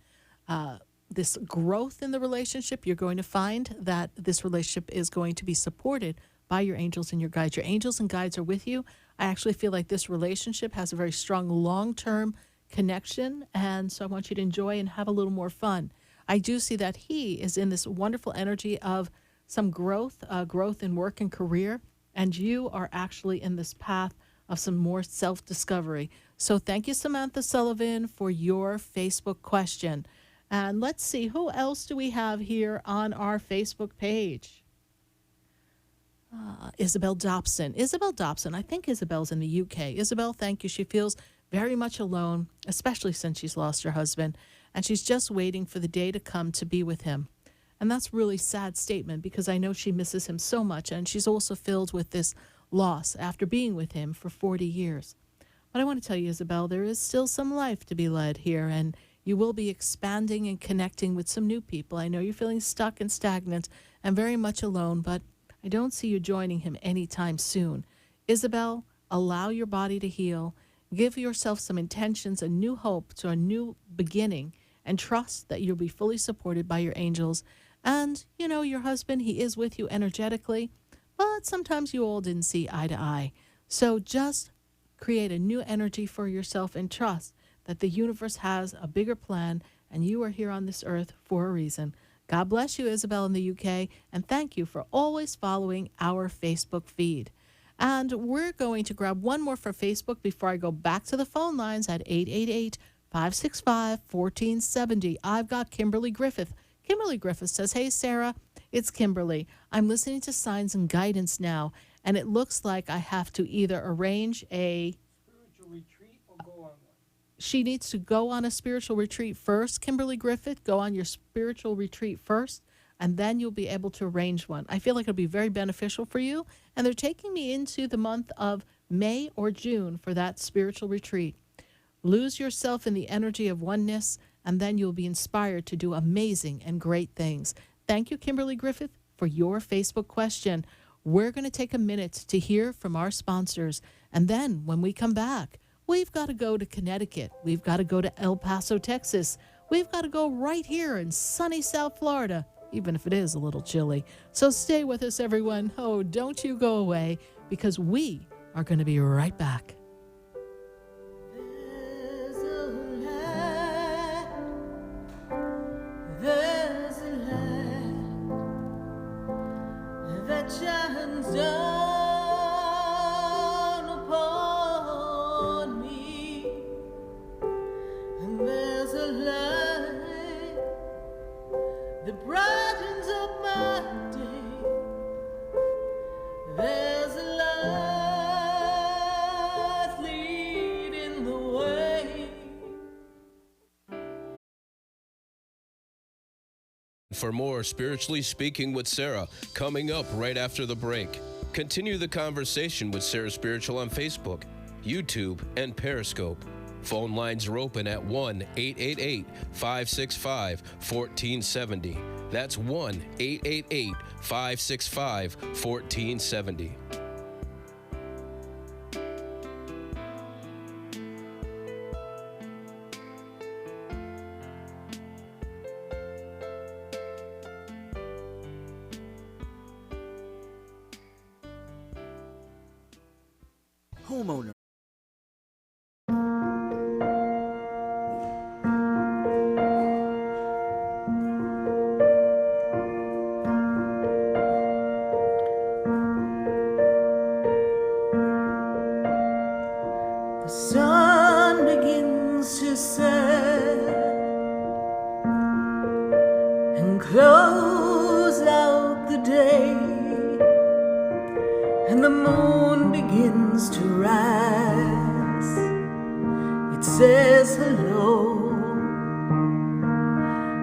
Speaker 3: this growth in the relationship, you're going to find that this relationship is going to be supported by your angels and your guides. Your angels and guides are with you. I actually feel like this relationship has a very strong long-term connection, and so I want you to enjoy and have a little more fun. I do see that he is in this wonderful energy of some growth in work and career, and you are actually in this path of some more self-discovery. So thank you, Samantha Sullivan, for your Facebook question. And let's see, who else do we have here on our Facebook page? Isabel Dobson. Isabel Dobson, I think Isabel's in the UK. Isabel, thank you. She feels very much alone, especially since she's lost her husband, and she's just waiting for the day to come to be with him. And that's a really sad statement, because I know she misses him so much, and she's also filled with this loss after being with him for 40 years. But I want to tell you, Isabel, there is still some life to be led here, and you will be expanding and connecting with some new people. I know you're feeling stuck and stagnant and very much alone, but I don't see you joining him anytime soon. Isabel, allow your body to heal. Give yourself some intentions, a new hope to a new beginning, and trust that you'll be fully supported by your angels. And, you know, your husband, he is with you energetically, but sometimes you all didn't see eye to eye. So just create a new energy for yourself and trust that the universe has a bigger plan, and you are here on this earth for a reason. God bless you, Isabel in the UK, and thank you for always following our Facebook feed. And we're going to grab one more for Facebook before I go back to the phone lines at 888-565-1470. I've got Kimberly Griffith. Kimberly Griffith says, hey, Sarah, it's Kimberly. I'm listening to Signs and Guidance now, and it looks like I have to either arrange a
Speaker 1: Spiritual retreat or go on one?
Speaker 3: She needs to go on a spiritual retreat first, Kimberly Griffith. Go on your spiritual retreat first, and then you'll be able to arrange one. I feel like it'll be very beneficial for you, and they're taking me into the month of May or June for that spiritual retreat. Lose yourself in the energy of oneness, and then you'll be inspired to do amazing and great things. Thank you, Kimberly Griffith, for your Facebook question. We're going to take a minute to hear from our sponsors, and then when we come back, we've got to go to Connecticut. We've got to go to El Paso, Texas. We've got to go right here in sunny South Florida, even if it is a little chilly. So stay with us, everyone. Oh, don't you go away, because we are going to be right back.
Speaker 4: There's a light, there's a light that shines down upon me, and there's a light that brightens up my day. There's a light leading the way.
Speaker 2: For more Spiritually Speaking with Sarah, coming up right after the break. Continue the conversation with Sarah Spiritual on Facebook, YouTube, and Periscope. Phone lines are open at 1-888-565-1470. That's 1-888-565-1470.
Speaker 10: Homeowner.
Speaker 4: The sun begins to set and close out the day, and the moon begins to rise. It says hello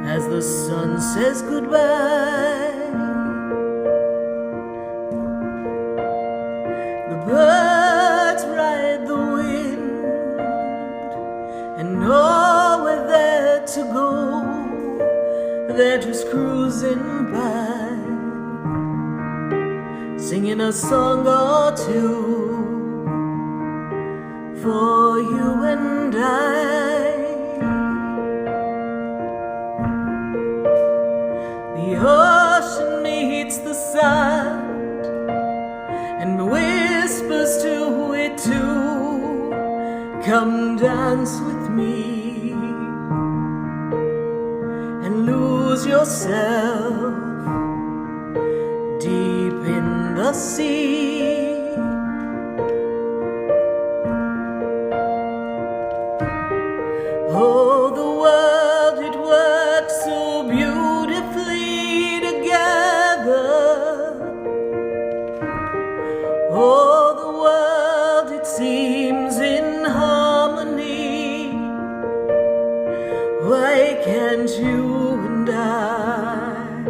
Speaker 4: as the sun says goodbye. The birds ride the wind and nowhere there to go. They're just cruising by, singing a song or two for you and I. The ocean meets the sand and whispers to it too, come dance with me and lose yourself deep in the sea. Oh, the world, it works so beautifully together. Oh, the world, it seems in harmony. Why can't you and I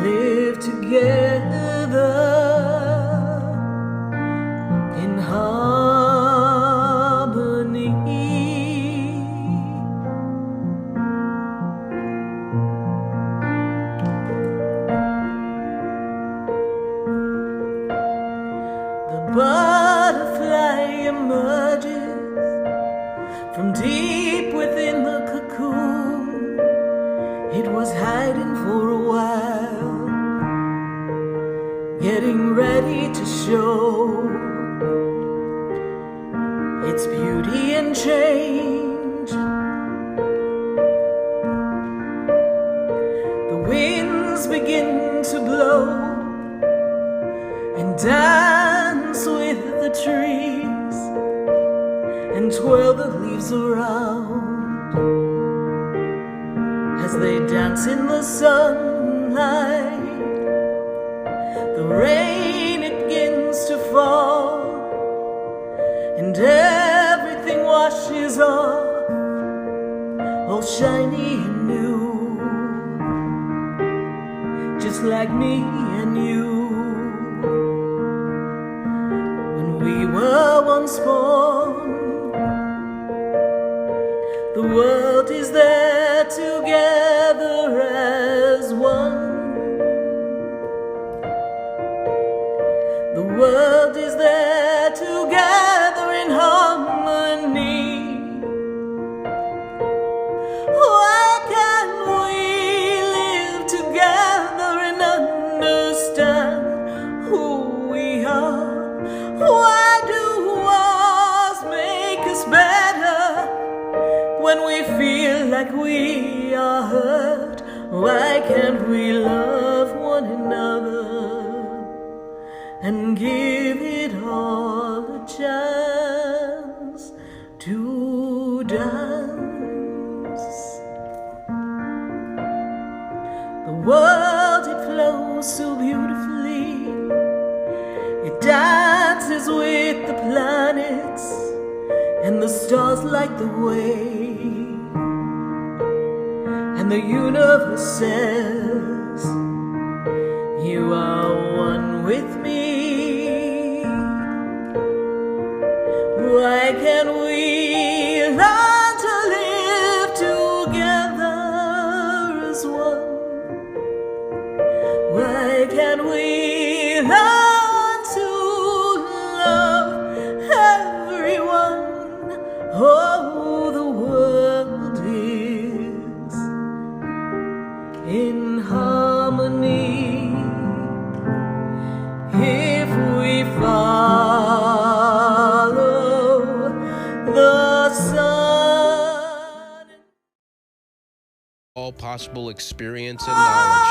Speaker 4: live together in harmony? The butterfly emerges from deep within the cocoon. It was hiding for a while, getting ready to show its beauty and change. The winds begin to blow and dance with the trees and twirl the leaves around as they dance in the sunlight. The rain, it begins to fall and everything washes off, all shiny and new, just like me and you. When we were once born, the world is there together as one. The world is there together in harmony. Why can't we live together and understand who we are? Why do wars make us better when we feel like we are hurt? Why can't we love one another and give it all a chance to dance? The world, it flows so beautifully. It dances with the planets and the stars light the way. And and the universe says you are one with me. Why can't we learn to live together as one? Why can't we learn to love everyone? Oh, the world is in harmony if we follow the sun.
Speaker 2: All possible experience and knowledge.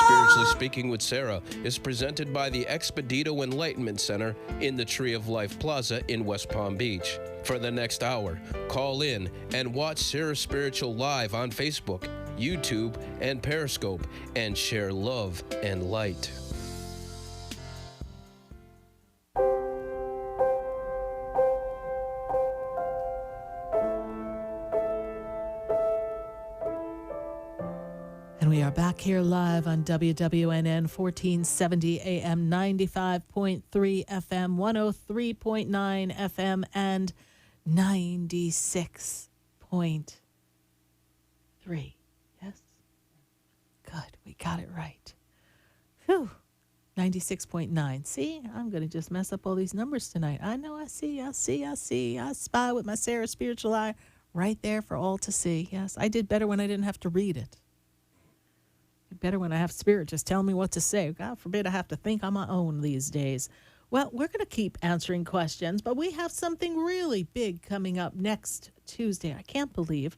Speaker 2: Spiritually Speaking with Sarah is presented by the Expedito Enlightenment Center in the Tree of Life Plaza in West Palm Beach. For the next hour, call in and watch Sarah Spiritual live on Facebook, YouTube, and Periscope, and share love and light.
Speaker 3: And we are back here live on WWNN 1470 AM, 95.3 FM, 103.9 FM, and 96.3. Yes? Good. We got it right. Whew. 96.9. See, I'm going to just mess up all these numbers tonight. I know, I see. I spy with my Sarah Spiritual eye right there for all to see. Yes, I did better when I didn't have to read it. Better when I have Spirit just tell me what to say. God forbid I have to think on my own these days. Well, we're going to keep answering questions, but we have something really big coming up next Tuesday. I can't believe,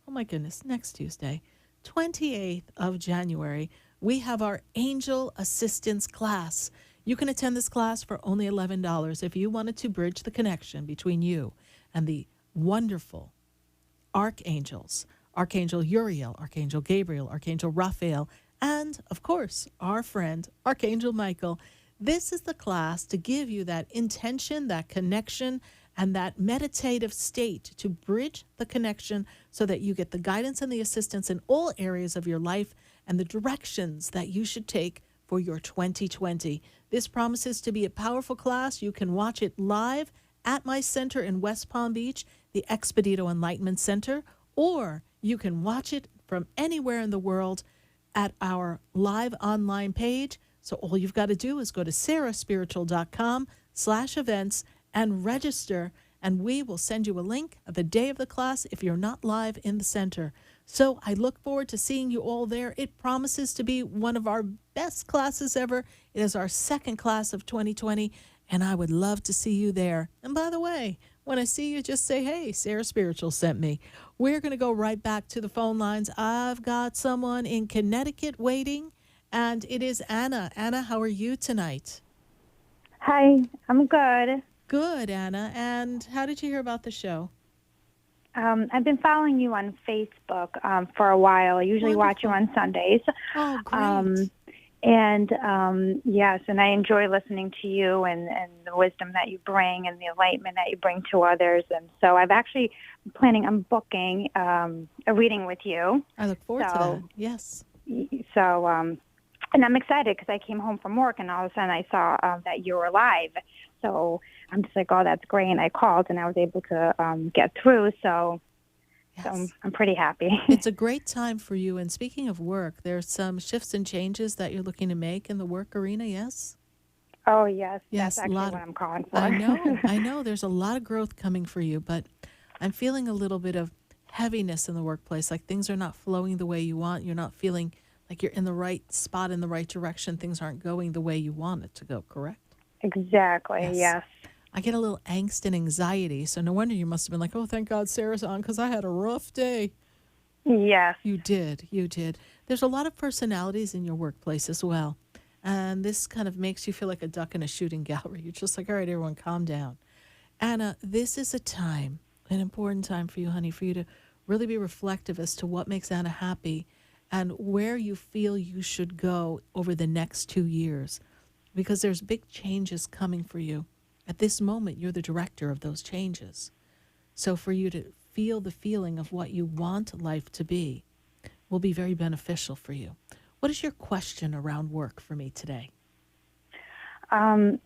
Speaker 3: oh my goodness, next Tuesday, 28th of January, we have our Angel Assistance class. You can attend this class for only $11 if you wanted to bridge the connection between you and the wonderful archangels. Archangel Uriel, Archangel Gabriel, Archangel Raphael, and, of course, our friend, Archangel Michael. This is the class to give you that intention, that connection, and that meditative state to bridge the connection so that you get the guidance and the assistance in all areas of your life and the directions that you should take for your 2020. This promises to be a powerful class. You can watch it live at my center in West Palm Beach, the Expedito Enlightenment Center, or you can watch it from anywhere in the world at our live online page. So all you've got to do is go to SarahSpiritual.com/events and register, and we will send you a link the day of the class if you're not live in the center. So I look forward to seeing you all there. It promises to be one of our best classes ever. It is our second class of 2020, and I would love to see you there. And by the way, when I see you, just say, hey, Sarah Spiritual sent me. We're going to go right back to the phone lines. I've got someone in Connecticut waiting, and it is Anna. Anna, how are you tonight?
Speaker 11: Hi, I'm good.
Speaker 3: Good, Anna. And how did you hear about the show?
Speaker 11: I've been following you on Facebook for a while. I usually watch you on Sundays.
Speaker 3: Oh, great.
Speaker 11: Yes, and I enjoy listening to you and the wisdom that you bring and the enlightenment that you bring to others. And so I've actually been planning on booking a reading with you.
Speaker 3: I look forward to that. Yes.
Speaker 11: So, and I'm excited because I came home from work and all of a sudden I saw that you were live. So I'm just like, oh, that's great. And I called and I was able to get through. So I'm pretty happy.
Speaker 3: It's a great time for you. And speaking of work, there's some shifts and changes that you're looking to make in the work arena, yes?
Speaker 11: Oh, yes.
Speaker 3: Yes,
Speaker 11: that's actually what I'm calling for.
Speaker 3: I know. There's a lot of growth coming for you, but I'm feeling a little bit of heaviness in the workplace, like things are not flowing the way you want. You're not feeling like you're in the right spot, in the right direction. Things aren't going the way you want it to go, correct?
Speaker 11: Exactly, yes.
Speaker 3: I get a little angst and anxiety, so no wonder you must have been like, oh, thank God Sarah's on because I had a rough day.
Speaker 11: Yes.
Speaker 3: You did. There's a lot of personalities in your workplace as well, and this kind of makes you feel like a duck in a shooting gallery. You're just like, all right, everyone, calm down. Anna, this is a time, an important time for you, honey, for you to really be reflective as to what makes Anna happy and where you feel you should go over the next 2 years, because there's big changes coming for you. At this moment, you're the director of those changes. So for you to feel the feeling of what you want life to be, will be very beneficial for you. What is your question around work for me today?
Speaker 11: I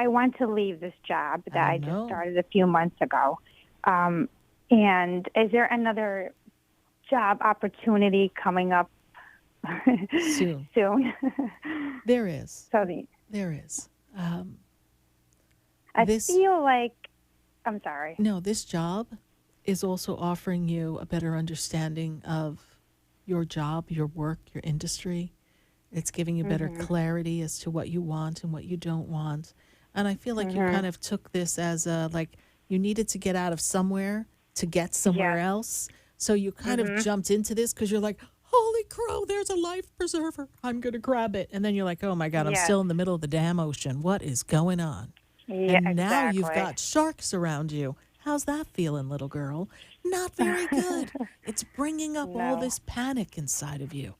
Speaker 11: want to leave this job that I just started a few months ago. And is there another job opportunity coming up
Speaker 3: soon? There is. There is.
Speaker 11: I feel like, I'm sorry.
Speaker 3: No, this job is also offering you a better understanding of your job, your work, your industry. It's giving you better clarity as to what you want and what you don't want. And I feel like you kind of took this as like you needed to get out of somewhere to get somewhere else. So you kind of jumped into this because you're like, holy crow, there's a life preserver. I'm going to grab it. And then you're like, oh my God, I'm still in the middle of the damn ocean. What is going on?
Speaker 11: Yeah,
Speaker 3: and now you've got sharks around you. How's that feeling, little girl? Not very good. It's bringing up all this panic inside of you.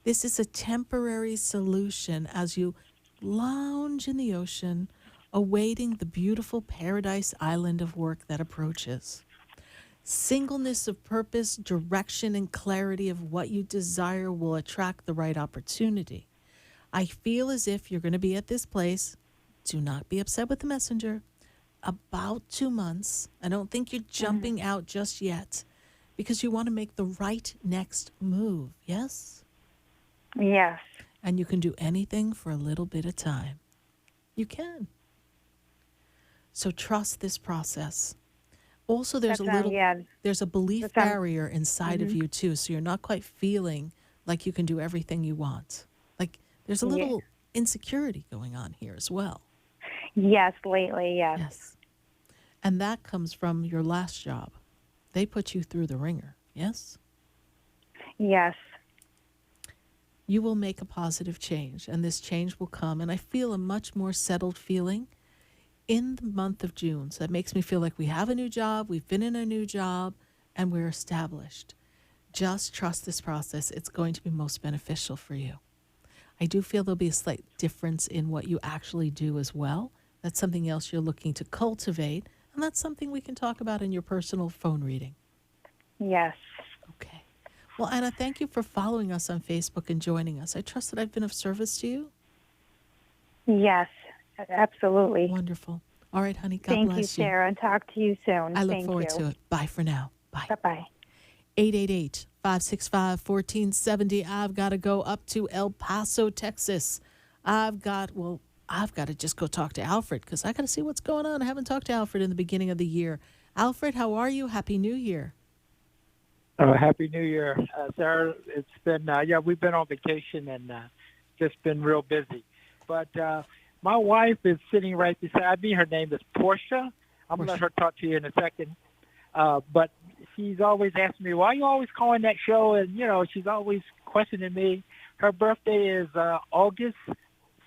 Speaker 3: This is a temporary solution as you lounge in the ocean, awaiting the beautiful paradise island of work that approaches. Singleness of purpose, direction, and clarity of what you desire will attract the right opportunity. I feel as if you're going to be at this place. Do not be upset with the messenger. About 2 months. I don't think you're jumping out just yet because you want to make the right next move. Yes?
Speaker 11: Yes.
Speaker 3: And you can do anything for a little bit of time. You can. So trust this process. Also, there's there's a belief barrier inside of you too. So you're not quite feeling like you can do everything you want. Like there's a little insecurity going on here as well.
Speaker 11: Yes, lately, yes.
Speaker 3: Yes. And that comes from your last job. They put you through the ringer, yes?
Speaker 11: Yes.
Speaker 3: You will make a positive change, and this change will come. And I feel a much more settled feeling in the month of June. So that makes me feel like we have a new job, we've been in a new job, and we're established. Just trust this process. It's going to be most beneficial for you. I do feel there'll be a slight difference in what you actually do as well. That's something else you're looking to cultivate, and that's something we can talk about in your personal phone reading.
Speaker 11: Yes.
Speaker 3: Okay. Well, Anna, thank you for following us on Facebook and joining us. I trust that I've been of service to you.
Speaker 11: Yes, absolutely.
Speaker 3: Wonderful. All right, honey, God
Speaker 11: Thank
Speaker 3: bless
Speaker 11: you, Sarah, and talk to you soon.
Speaker 3: I look forward to it. Bye for now. Bye.
Speaker 11: Bye-bye.
Speaker 3: 888-565-1470. I've got to go up to El Paso, Texas. I've got to just go talk to Alfred because I got to see what's going on. I haven't talked to Alfred in the beginning of the year. Alfred, how are you? Happy New Year.
Speaker 12: Happy New Year, Sarah. It's been, we've been on vacation and just been real busy. But my wife is sitting right beside me. Her name is Portia. I'm going to let her talk to you in a second. But she's always asking me, why are you always calling that show? And, she's always questioning me. Her birthday is August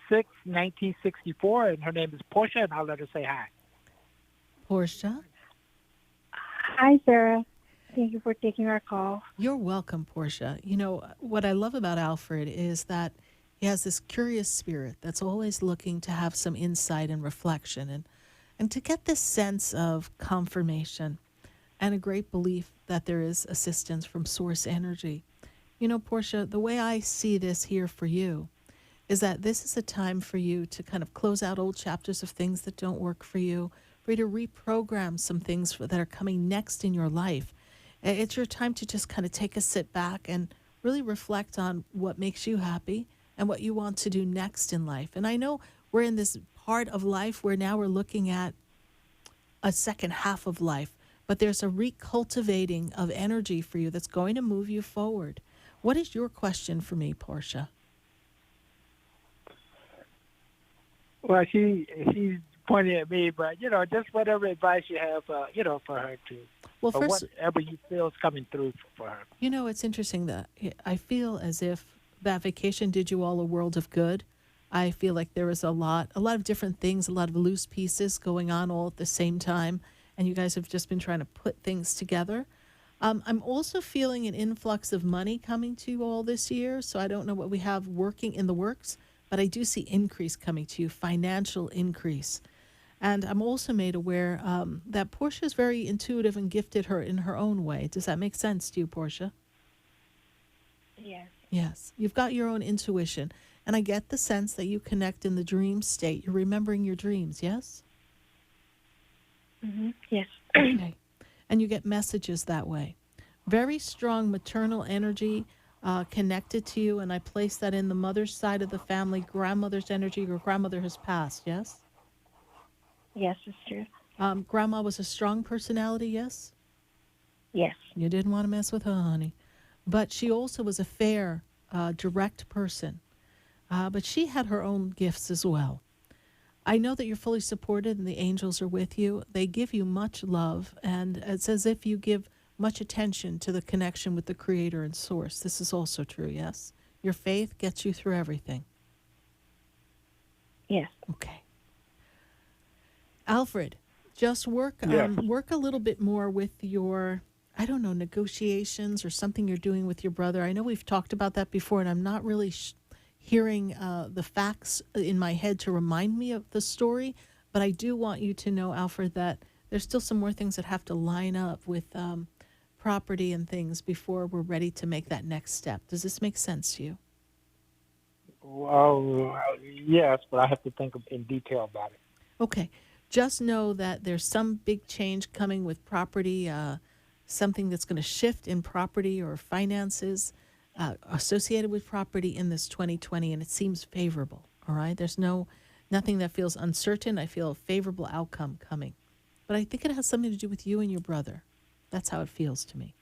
Speaker 12: 6, 1964, and her name is Portia, and I'll let her say hi.
Speaker 3: Portia?
Speaker 11: Hi, Sarah. Thank you for taking our call.
Speaker 3: You're welcome, Portia. What I love about Alfred is that he has this curious spirit that's always looking to have some insight and reflection and to get this sense of confirmation and a great belief that there is assistance from source energy. Portia, the way I see this here for you is that this is a time for you to kind of close out old chapters of things that don't work for you to reprogram some things that are coming next in your life. It's your time to just kind of take a sit back and really reflect on what makes you happy and what you want to do next in life. And I know we're in this part of life where now we're looking at a second half of life, but there's a recultivating of energy for you that's going to move you forward. What is your question for me, Portia?
Speaker 12: Well, she's pointing at me, but, just whatever advice you have, for her to,
Speaker 3: well,
Speaker 12: or
Speaker 3: first,
Speaker 12: whatever you feel is coming through for her.
Speaker 3: It's interesting that I feel as if that vacation did you all a world of good. I feel like there was a lot of different things, a lot of loose pieces going on all at the same time, and you guys have just been trying to put things together. I'm also feeling an influx of money coming to you all this year, so I don't know what we have working in the works, but I do see increase coming to you, financial increase. And I'm also made aware that Portia is very intuitive and gifted in her own way. Does that make sense to you, Portia?
Speaker 11: Yes.
Speaker 3: Yes. You've got your own intuition. And I get the sense that you connect in the dream state. You're remembering your dreams, yes?
Speaker 11: Mm-hmm. Yes.
Speaker 3: Okay. And you get messages that way. Very strong maternal energy connected to you, and I place that in the mother's side of the family, grandmother's energy. Your grandmother has passed, yes?
Speaker 11: Yes, it's true.
Speaker 3: Grandma was a strong personality, yes?
Speaker 11: Yes.
Speaker 3: You didn't want to mess with her, honey. But she also was a fair, direct person. But she had her own gifts as well. I know that you're fully supported and the angels are with you. They give you much love, and it's as if you give much attention to the connection with the Creator and Source. This is also true, yes? Your faith gets you through everything.
Speaker 11: Yes.
Speaker 3: Okay. Alfred, just work work a little bit more with your, I don't know, negotiations or something you're doing with your brother. I know we've talked about that before, and I'm not really hearing the facts in my head to remind me of the story, but I do want you to know, Alfred, that there's still some more things that have to line up with property and things before we're ready to make that next step. Does this make sense to you?
Speaker 12: Well, yes, but I have to think in detail about it.
Speaker 3: Okay. Just know that there's some big change coming with property, something that's going to shift in property or finances associated with property in this 2020, and it seems favorable, all right? There's nothing that feels uncertain. I feel a favorable outcome coming. But I think it has something to do with you and your brother. That's how it feels to me.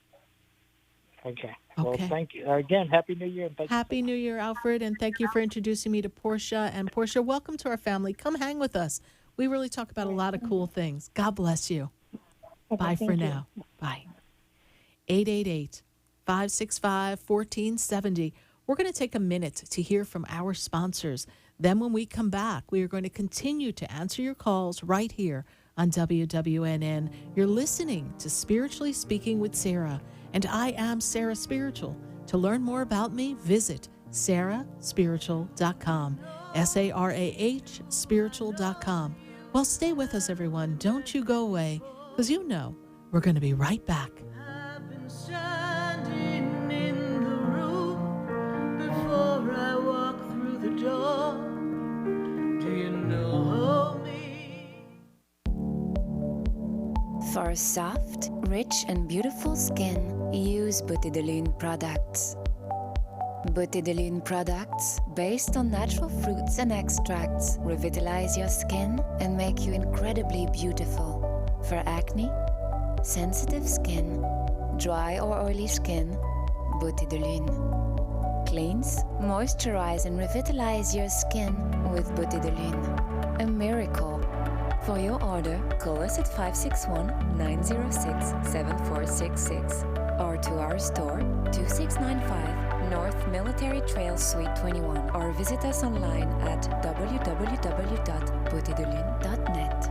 Speaker 12: Okay.
Speaker 3: Okay.
Speaker 12: Well, thank you. Again, Happy New Year. And
Speaker 3: Happy New Year, Alfred, and thank you for introducing me to Portia. And Portia, welcome to our family. Come hang with us. We really talk about a lot of cool things. God bless you.
Speaker 11: Okay,
Speaker 3: Bye for
Speaker 11: thank you.
Speaker 3: now. Bye. 888-565-1470. We're going to take a minute to hear from our sponsors. Then when we come back, we are going to continue to answer your calls right here on WWNN. You're listening to Spiritually Speaking with Sarah, and I am Sarah Spiritual. To learn more about me, visit SarahSpiritual.com, SARAH Spiritual.com. Well, stay with us, everyone. Don't you go away, because you know we're going to be right back.
Speaker 4: I've been standing in the room before I walk through the door. Do you know me?
Speaker 5: For soft, rich, and beautiful skin, use Beauté de Lune products. Beauté de Lune products, based on natural fruits and extracts, revitalize your skin and make you incredibly beautiful. For acne, sensitive skin, dry or oily skin, Beauté de Lune. Cleanse, moisturize, and revitalize your skin with Beauté de Lune. A miracle. For your order, call us at 561-906-7466 or to our store, 2695 North Military Trail Suite 21, or visit us online at www.beautédelune.net.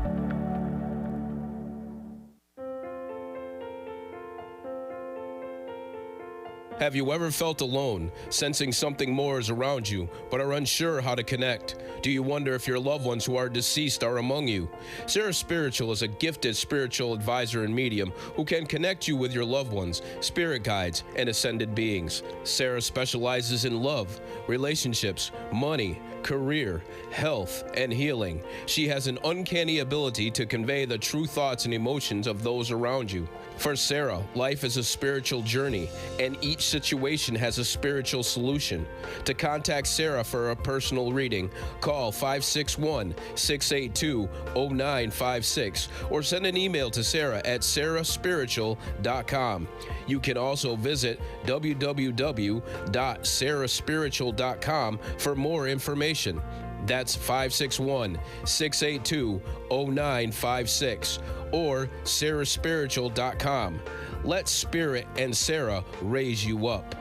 Speaker 2: Have you ever felt alone, sensing something more is around you, but are unsure how to connect? Do you wonder if your loved ones who are deceased are among you? Sarah Spiritual is a gifted spiritual advisor and medium who can connect you with your loved ones, spirit guides, and ascended beings. Sarah specializes in love, relationships, money, career, health, and healing. She has an uncanny ability to convey the true thoughts and emotions of those around you. For Sarah, life is a spiritual journey, and each situation has a spiritual solution. To contact Sarah for a personal reading, call 561-682-0956 or send an email to Sarah at SarahSpiritual.com. You can also visit www.SarahSpiritual.com for more information. That's 561-682-0956 or SarahSpiritual.com. Let Spirit and Sarah raise you up.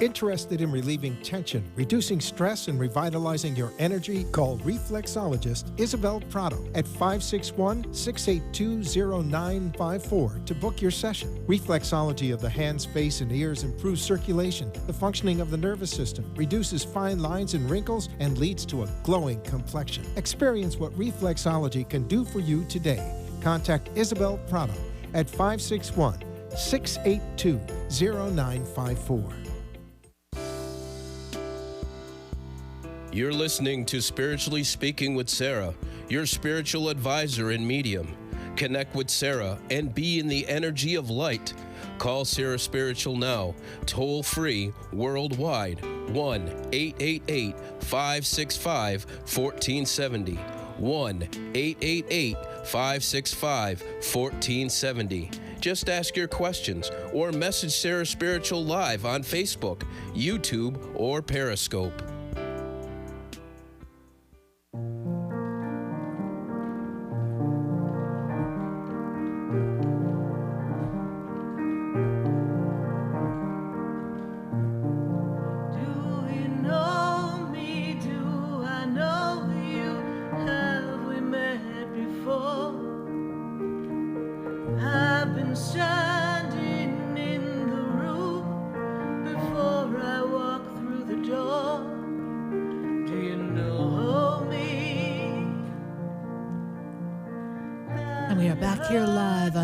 Speaker 1: Interested in relieving tension, reducing stress, and revitalizing your energy? Call reflexologist Isabel Prado at 561-682-0954 to book your session. Reflexology of the hands, face, and ears improves circulation, the functioning of the nervous system, reduces fine lines and wrinkles, and leads to a glowing complexion. Experience what reflexology can do for you today. Contact Isabel Prado at 561-682-0954.
Speaker 2: You're listening to Spiritually Speaking with Sarah, your spiritual advisor and medium. Connect with Sarah and be in the energy of light. Call SarahSpiritual now, toll free, worldwide, 1-888-565-1470. 1-888-565-1470. Just ask your questions or message SarahSpiritual live on Facebook, YouTube, or Periscope.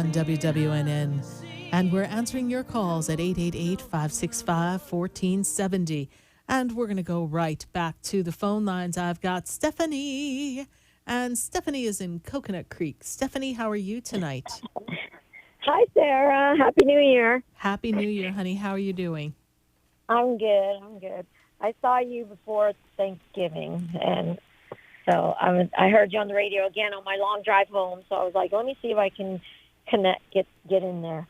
Speaker 3: WWNN, and we're answering your calls at 888-565-1470. And we're going to go right back to the phone lines. I've got Stephanie, and Stephanie is in Coconut Creek. Stephanie, how are you tonight?
Speaker 13: Hi, Sarah. Happy New Year.
Speaker 3: Happy New Year, honey. How are you doing?
Speaker 13: I'm good. I saw you before Thanksgiving, and so I heard you on the radio again on my long drive home. So I was like, let me see if I can connect, get in there.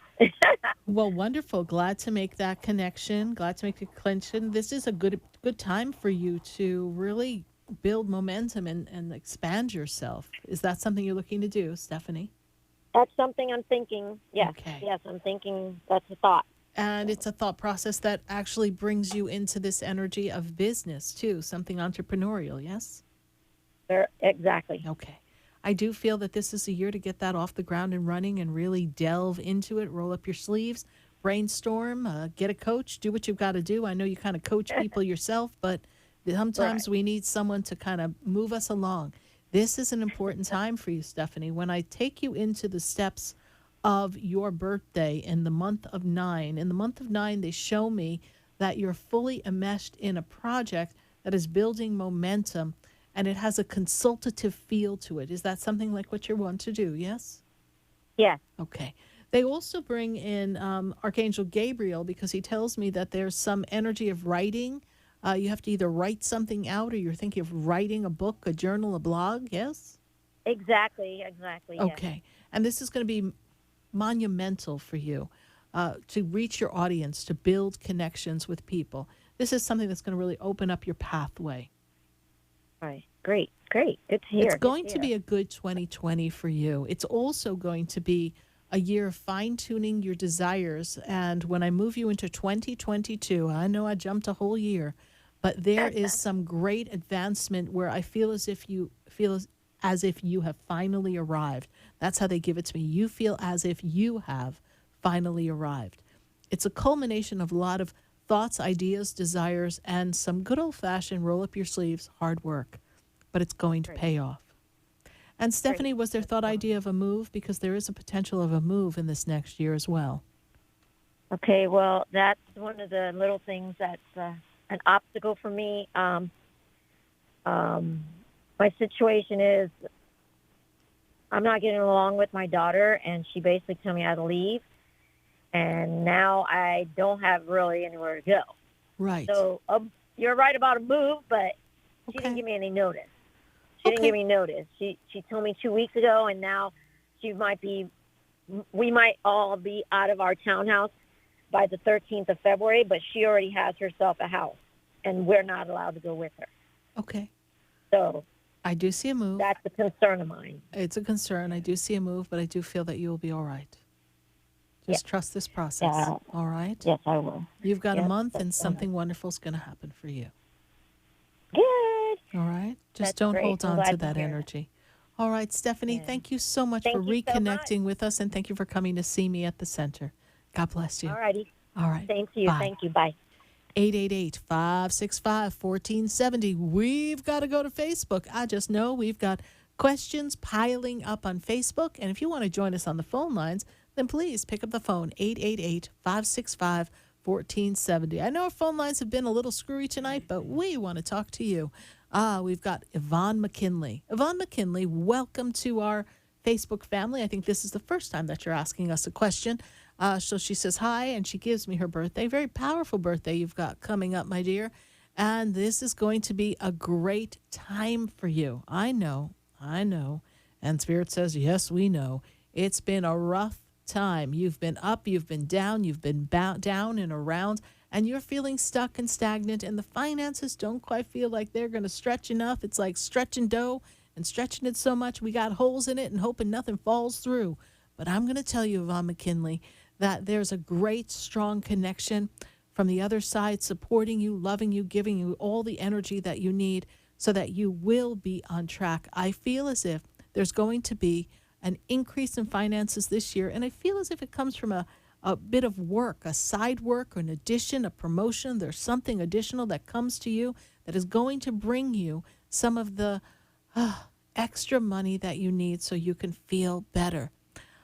Speaker 3: Well, wonderful. Glad to make that connection. Glad to make the connection. This is a good time for you to really build momentum and expand yourself. Is that something you're looking to do, Stephanie?
Speaker 13: That's something I'm thinking. Yes.
Speaker 3: Okay.
Speaker 13: Yes, I'm thinking that's a thought.
Speaker 3: And it's a thought process that actually brings you into this energy of business, too, something entrepreneurial, yes?
Speaker 13: Exactly.
Speaker 3: Okay. I do feel that this is a year to get that off the ground and running and really delve into it, roll up your sleeves, brainstorm, get a coach, do what you've got to do. I know you kind of coach people yourself, but sometimes we need someone to kind of move us along. This is an important time for you, Stephanie. When I take you into the steps of your birthday in the month of 9, they show me that you're fully enmeshed in a project that is building momentum, and it has a consultative feel to it. Is that something like what you want to do, yes?
Speaker 13: Yes.
Speaker 3: Okay. They also bring in Archangel Gabriel because he tells me that there's some energy of writing. You have to either write something out or you're thinking of writing a book, a journal, a blog, yes?
Speaker 13: Exactly,
Speaker 3: Okay.
Speaker 13: Yes.
Speaker 3: And this is going to be monumental for you to reach your audience, to build connections with people. This is something that's going to really open up your pathway.
Speaker 13: Right. Great. Good to hear.
Speaker 3: It's going to be a good 2020 for you. It's also going to be a year of fine-tuning your desires. And when I move you into 2022, I know I jumped a whole year, but there is some great advancement where I feel as if you have finally arrived. That's how they give it to me. You feel as if you have finally arrived. It's a culmination of a lot of thoughts, ideas, desires, and some good old-fashioned roll-up-your-sleeves hard work. But it's going to pay off. And Stephanie, was there thought idea of a move? Because there is a potential of a move in this next year as well.
Speaker 13: Okay, well, that's one of the little things that's an obstacle for me. My situation is I'm not getting along with my daughter, and she basically told me I had to leave. And now I don't have really anywhere to go.
Speaker 3: Right.
Speaker 13: So you're right about a move, but she didn't give me any notice. She didn't give me notice. She told me 2 weeks ago, and now we might all be out of our townhouse by the 13th of February, but she already has herself a house, and we're not allowed to go with her.
Speaker 3: Okay.
Speaker 13: So
Speaker 3: I do see a move.
Speaker 13: That's a concern of mine.
Speaker 3: It's a concern. I do see a move, but I do feel that you will be all right. Just trust this process. All right?
Speaker 13: Yes, I will.
Speaker 3: You've got a
Speaker 13: Yep,
Speaker 3: month,
Speaker 13: that's
Speaker 3: and something wonderful is going to happen for you.
Speaker 13: Good.
Speaker 3: All right? Just
Speaker 13: That's
Speaker 3: don't
Speaker 13: great.
Speaker 3: hold
Speaker 13: I'm
Speaker 3: on
Speaker 13: glad
Speaker 3: to
Speaker 13: to
Speaker 3: that
Speaker 13: hear
Speaker 3: energy. All right, Stephanie, thank you so much for
Speaker 13: Thank you so much.
Speaker 3: reconnecting with us, and thank you for coming to see me at the center. God bless you.
Speaker 13: All righty.
Speaker 3: All right.
Speaker 13: Thank you.
Speaker 3: Bye.
Speaker 13: Thank you. Bye.
Speaker 3: 888-565-1470. We've got to go to Facebook. I just know we've got questions piling up on Facebook. And if you want to join us on the phone lines, then please pick up the phone, 888-565-1470. I know our phone lines have been a little screwy tonight, but we want to talk to you. We've got Yvonne McKinley. Yvonne McKinley, welcome to our Facebook family. I think this is the first time that you're asking us a question. So she says hi, and she gives me her birthday. Very powerful birthday you've got coming up, my dear. And this is going to be a great time for you. I know. And Spirit says, yes, we know. It's been a rough time. You've been up, you've been down, you've been down and around, and you're feeling stuck and stagnant, and the finances don't quite feel like they're going to stretch enough. It's like stretching dough and stretching it so much we got holes in it and hoping nothing falls through. But I'm going to tell you, Yvonne McKinley, that there's a great, strong connection from the other side, supporting you, loving you, giving you all the energy that you need so that you will be on track. I feel as if there's going to be an increase in finances this year, and I feel as if it comes from a bit of work, a side work, an addition, a promotion. There's something additional that comes to you that is going to bring you some of the extra money that you need so you can feel better.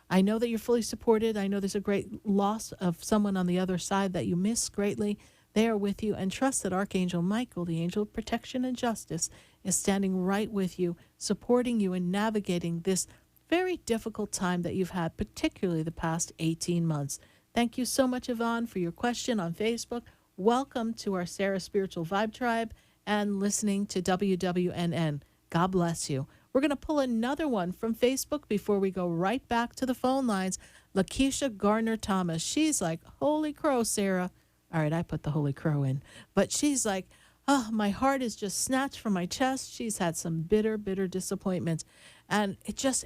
Speaker 3: I know that you're fully supported. I know there's a great loss of someone on the other side that you miss greatly. They are with you, and trust that Archangel Michael, the angel of protection and justice, is standing right with you, supporting you in navigating this very difficult time that you've had, particularly the past 18 months. Thank you so much, Yvonne, for your question on Facebook. Welcome to our Sarah Spiritual Vibe Tribe and listening to WWNN. God bless you. We're going to pull another one from Facebook before we go right back to the phone lines. Lakeisha Garner-Thomas. She's like, holy crow, Sarah. All right, I put the holy crow in. But she's like, oh, my heart is just snatched from my chest. She's had some bitter, bitter disappointments. And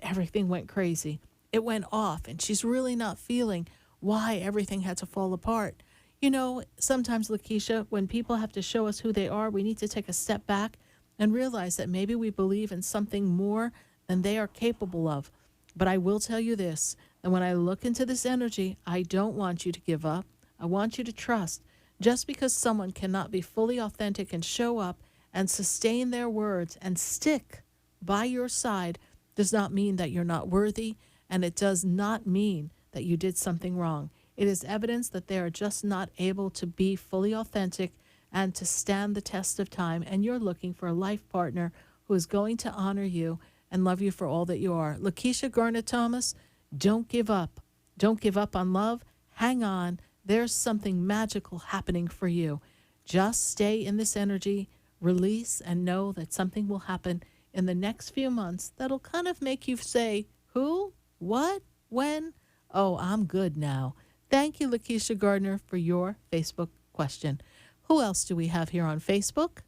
Speaker 3: everything went crazy. It went off, and she's really not feeling why everything had to fall apart. You know, sometimes, Lakeisha, when people have to show us who they are, we need to take a step back and realize that maybe we believe in something more than they are capable of. But I will tell you this, that when I look into this energy, I don't want you to give up. I want you to trust. Just because someone cannot be fully authentic and show up and sustain their words and stick by your side does not mean that you're not worthy, and it does not mean that you did something wrong. It is evidence that they are just not able to be fully authentic and to stand the test of time, and you're looking for a life partner who is going to honor you and love you for all that you are. Lakeisha Garner-Thomas, don't give up. Don't give up on love. Hang on. There's something magical happening for you. Just stay in this energy, release, and know that something will happen in the next few months that'll kind of make you say, who, what, when? Oh, I'm good now. Thank you, Lakeisha Gardner, for your Facebook question. Who else do we have here on Facebook?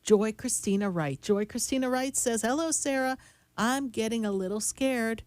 Speaker 3: Joy Christina Wright. Joy Christina Wright says, hello, Sarah. I'm getting a little scared.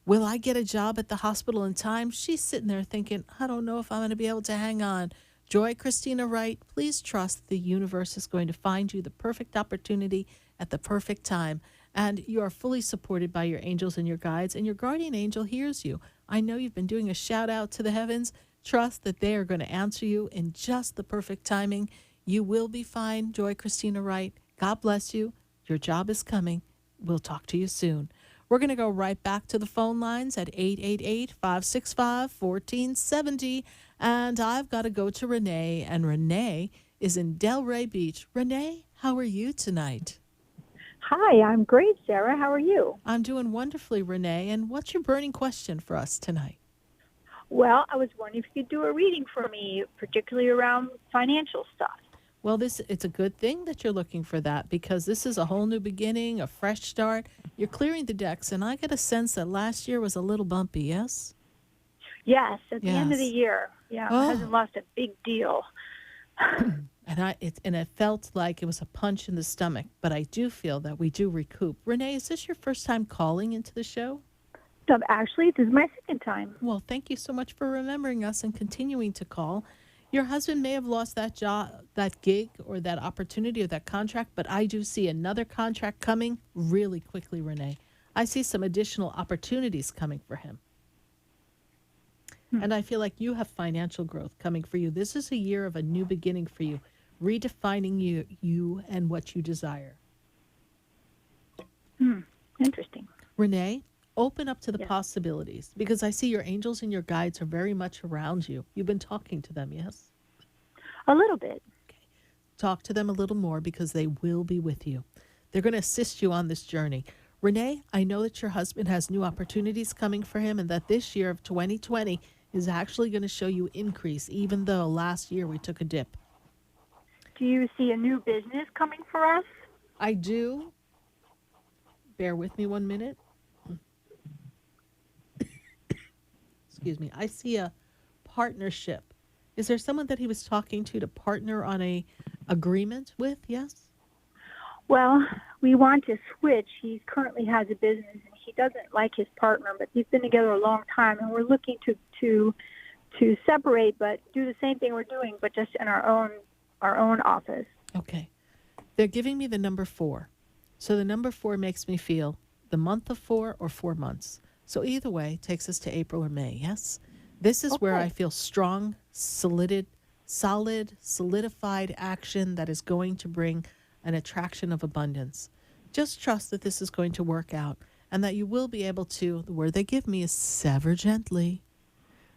Speaker 3: Will I get a job at the hospital in time? She's sitting there thinking, I don't know if I'm going to be able to hang on. Joy Christina Wright, please trust the universe is going to find you the perfect opportunity at the perfect time. And you are fully supported by your angels and your guides, and your guardian angel hears you. I know you've been doing a shout out to the heavens. Trust that they are going to answer you in just the perfect timing. You will be fine, Joy Christina Wright. God bless you. Your job is coming. We'll talk to you soon. We're going to go right back to the phone lines at 888-565-1470. And I've got to go to Renee, and Renee is in Delray Beach. Renee, how are you tonight?
Speaker 14: Hi, I'm great, Sarah. How are you?
Speaker 3: I'm doing wonderfully, Renee. And what's your burning question for us tonight?
Speaker 14: Well, I was wondering if you could do a reading for me, particularly around financial stuff.
Speaker 3: Well, it's a good thing that you're looking for that, because this is a whole new beginning, a fresh start. You're clearing the decks, and I get a sense that last year was a little bumpy, yes?
Speaker 14: Yes, at the end of the year. Yeah,
Speaker 3: Oh.
Speaker 14: my husband lost a big deal.
Speaker 3: And it felt like it was a punch in the stomach, but I do feel that we do recoup. Renee, is this your first time calling into the show?
Speaker 14: Actually, this is my second time.
Speaker 3: Well, thank you so much for remembering us and continuing to call. Your husband may have lost that job, that gig, or that opportunity, or that contract, but I do see another contract coming really quickly, Renee. I see some additional opportunities coming for him. And I feel like you have financial growth coming for you. This is a year of a new beginning for you, redefining you and what you desire.
Speaker 14: Interesting.
Speaker 3: Renee, open up to the possibilities, because I see your angels and your guides are very much around you. You've been talking to them, yes?
Speaker 14: A little bit.
Speaker 3: Okay. Talk to them a little more, because they will be with you. They're going to assist you on this journey. Renee, I know that your husband has new opportunities coming for him, and that this year of 2020 is actually going to show you increase, even though last year we took a dip.
Speaker 14: Do you see a new business coming for us?
Speaker 3: I do. Bear with me 1 minute. Excuse me. I see a partnership. Is there someone that he was talking to partner on a agreement with? Yes?
Speaker 14: Well, we want to switch. He currently has a business, and he doesn't like his partner, but he's been together a long time, and we're looking to separate, but do the same thing we're doing, but just in our own office.
Speaker 3: Okay. They're giving me the number 4. So the number 4 makes me feel the month of 4 or 4 months. So either way takes us to April or May, yes? This is where I feel strong, solidified action that is going to bring an attraction of abundance. Just trust that this is going to work out, and that you will be able to, the word they give me is sever gently,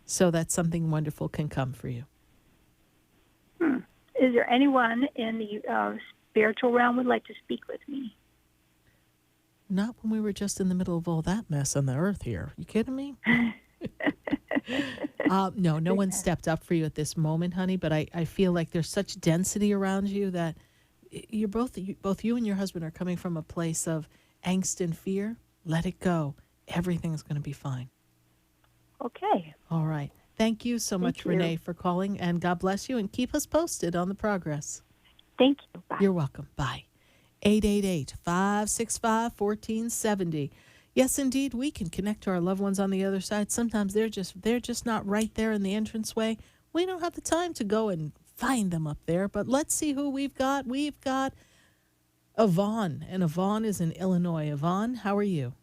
Speaker 3: so that something wonderful can come for you.
Speaker 14: Is there anyone in the spiritual realm would like to speak with me?
Speaker 3: Not when we were just in the middle of all that mess on the earth here. You kidding me? No one stepped up for you at this moment, honey, but I feel like there's such density around you that you're both you and your husband are coming from a place of angst and fear. Let it go. Everything's going to be fine.
Speaker 14: Okay.
Speaker 3: All right. Thank you so much, Renee, for calling, and God bless you, and keep us posted on the progress.
Speaker 14: Thank you. Bye.
Speaker 3: You're welcome. Bye. 888-565-1470. Yes, indeed, we can connect to our loved ones on the other side. Sometimes they're just not right there in the entranceway. We don't have the time to go and find them up there, but let's see who we've got. We've got Yvonne, and Yvonne is in Illinois. Yvonne, how are you?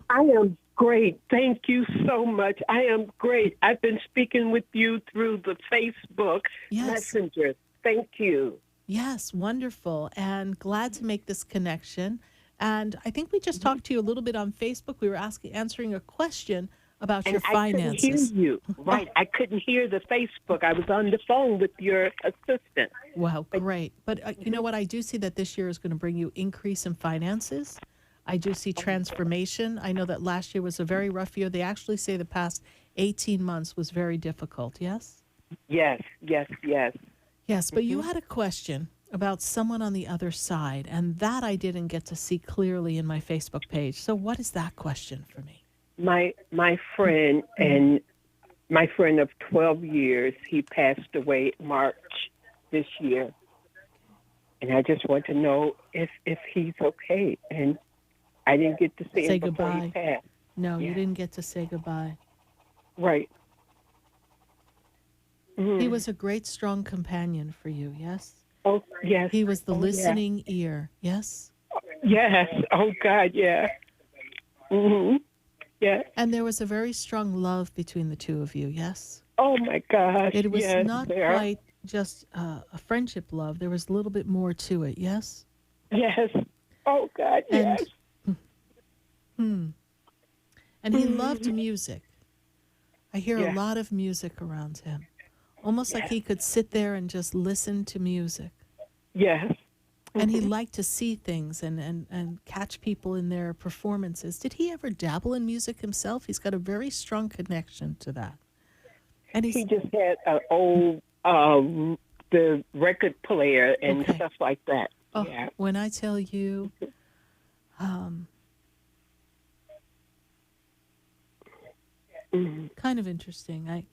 Speaker 15: I am great. Thank you so much. I am great. I've been speaking with you through the Facebook Messenger. Thank you.
Speaker 3: Yes, wonderful, and glad to make this connection. And I think we just talked to you a little bit on Facebook. We were answering a question about your finances.
Speaker 15: I couldn't hear you. Right. I couldn't hear the Facebook. I was on the phone with your assistant.
Speaker 3: Wow, great. But you know what? I do see that this year is going to bring you increase in finances. I do see transformation. I know that last year was a very rough year. They actually say the past 18 months was very difficult, yes?
Speaker 15: Yes.
Speaker 3: Yes, but you had a question about someone on the other side, and that I didn't get to see clearly in my Facebook page. So what is that question for me?
Speaker 15: My friend, and my friend of 12 years, he passed away March this year. And I just want to know if he's okay. And I didn't get to see him before he passed.
Speaker 3: No, you didn't get to say goodbye.
Speaker 15: Right.
Speaker 3: He was a great, strong companion for you, yes?
Speaker 15: Oh, yes.
Speaker 3: He was the listening ear, yes?
Speaker 15: Yes. Oh, God, yeah. Mm-hmm. Yeah.
Speaker 3: And there was a very strong love between the two of you, yes?
Speaker 15: Oh, my gosh.
Speaker 3: It was not quite just a friendship love. There was a little bit more to it, yes?
Speaker 15: Yes. Oh, God, yes.
Speaker 3: And he loved music. I hear a lot of music around him. Almost like he could sit there and just listen to music.
Speaker 15: Yes.
Speaker 3: And he liked to see things and catch people in their performances. Did he ever dabble in music himself? He's got a very strong connection to that. And
Speaker 15: he just had an old the record player and stuff like that.
Speaker 3: Oh, when I tell you, kind of interesting.